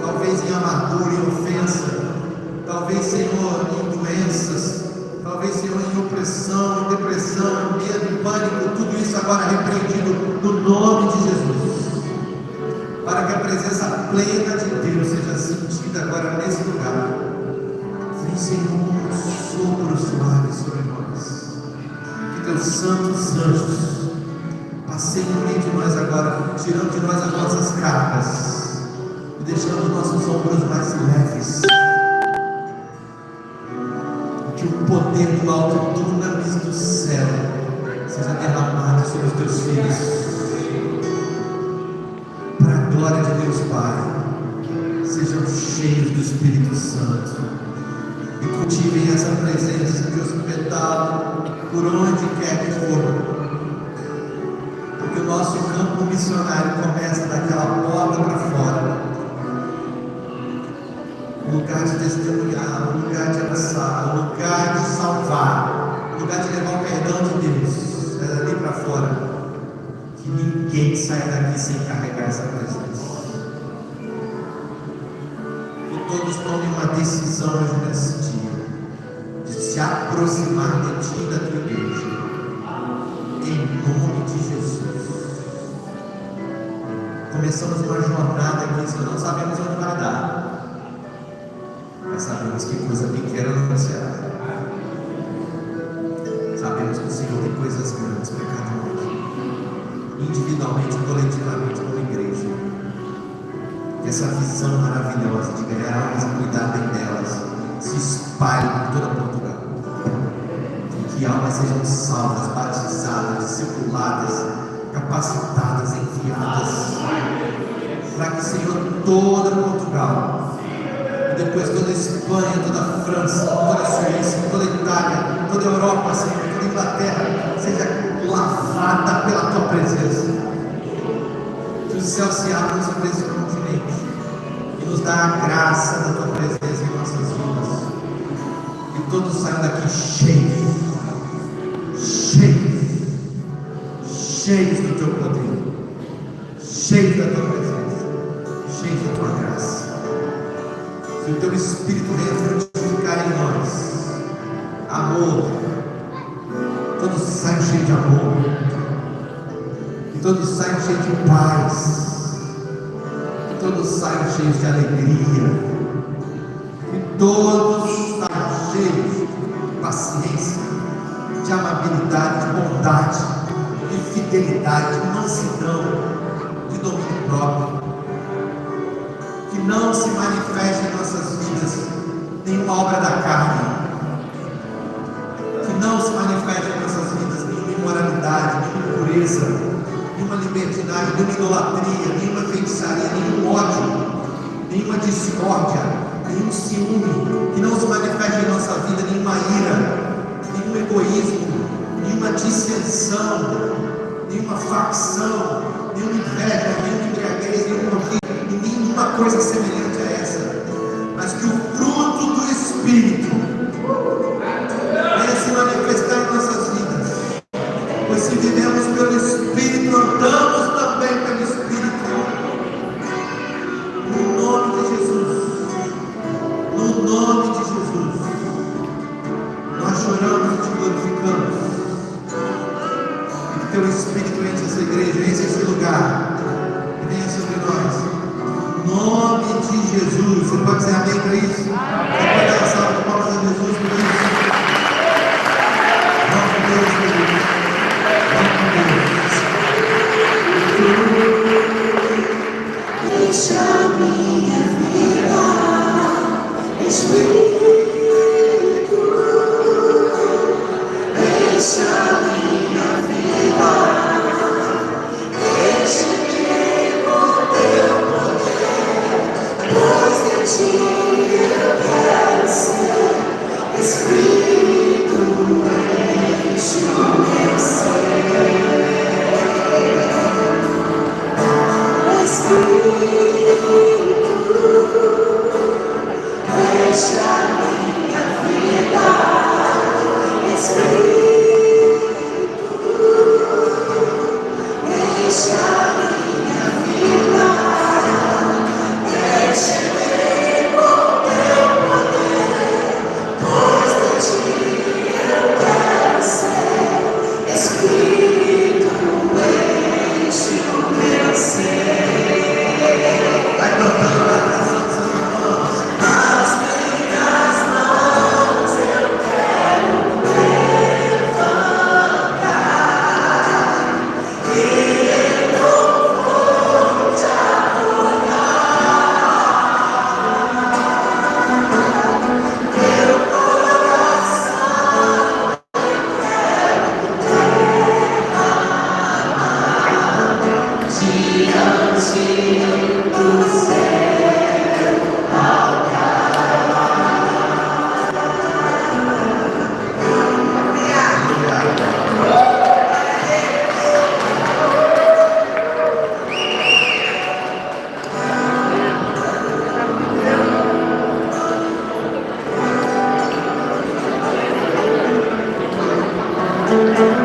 talvez em amargura e ofensa, talvez, Senhor, em doenças, talvez, Senhor, em opressão, em depressão, em medo, em pânico, tudo isso agora repreendido no nome de Jesus, para que a presença plena de Deus seja sentida agora nesse lugar. Vem, Senhor, um sopro suave sobre nós, que teus santos anjos passem no meio de nós agora, tirando de nós as nossas cargas e deixando os nossos ombros mais leves. Que o poder do alto dunamis do céu seja derramado sobre os teus filhos, para a glória de Deus Pai. Sejam cheios do Espírito Santo e cultivem essa presença de hospedá-lo por onde quer que for, porque o nosso campo missionário começa daquela porta para fora, um lugar de testemunhar, um lugar de abraçar, um lugar de salvar, um lugar de levar o perdão de Deus. É dali para fora que ninguém sai daqui sem carregar essa presença. Que todos tomem uma decisão hoje nesse dia de se aproximar de ti e da tua igreja, em nome de Jesus. Começamos uma jornada aqui que não sabemos onde vai dar, mas sabemos que coisa pequena não será. Sabemos que o Senhor tem coisas grandes para cada um aqui, individualmente e coletivamente como igreja. Que essa visão maravilhosa de ganhar almas e cuidar bem delas se espalhe por toda Portugal. E que almas sejam salvas, batizadas, discipuladas, capacitadas, enviadas. Para que, Senhor, toda Portugal, e depois toda a Espanha, toda a França, toda a Suíça, toda a Itália, toda a Europa, Senhor, toda a Inglaterra, seja lavada pela Tua presença. Que os céus se abram sobre esse continente e nos dá a graça da Tua presença em nossas vidas. E todos saiam daqui cheios, cheios, cheios do Teu poder, cheios da Tua presença, cheios da Tua graça. Que o Teu Espírito venha frutificar em nós amor, todos saiam cheios de amor, que todos saiam cheios de paz, que todos saiam cheios de alegria, que todos saiam cheios de paciência, de amabilidade, de bondade, de fidelidade, de mansidão, de domínio próprio. Que não se manifeste em nossas vidas nenhuma obra da carne, que não se manifeste em nossas vidas nenhuma imoralidade, nenhuma impureza, nenhuma libertinagem, nenhuma idolatria, nenhuma feitiçaria, nenhum ódio, nenhuma discórdia, nenhum ciúme, que não se manifeste em nossa vida nenhuma ira, nenhum egoísmo, nenhuma dissensão, nenhuma facção, nenhuma inveja, nenhuma embriaguez, nenhuma coisa semelhante a essa, mas que o fruto do Espírito venha se manifestar em nossas vidas, pois se vivemos pelo Espírito, andamos também pelo Espírito. No nome de Jesus, no nome de Jesus, nós choramos e te glorificamos. Que teu Espírito enche essa igreja, enche esse lugar, e venha sobre nós. Em nome de Jesus. Você pode dizer amém para isso? Você pode dar uma salva de palmas a Jesus por isso? Vamos com Deus, queridos. Vamos com Deus. Deixa minha vida, Espírito, deixa minha vida, deixa que com teu poder, pois de ti eu quero ser. Espírito, enche o meu ser. Espírito, deixa minha vida. Espírito, deixa minha vida. Deixa-me com teu poder, pois de ti eu quero ser. Espírito, enche o meu ser. Vai cantando a canção dos seus irmãos. Nas minhas mãos eu quero levantar e eu vou te adorar. Meu coração eu quero diante do céu altar. Obrigado.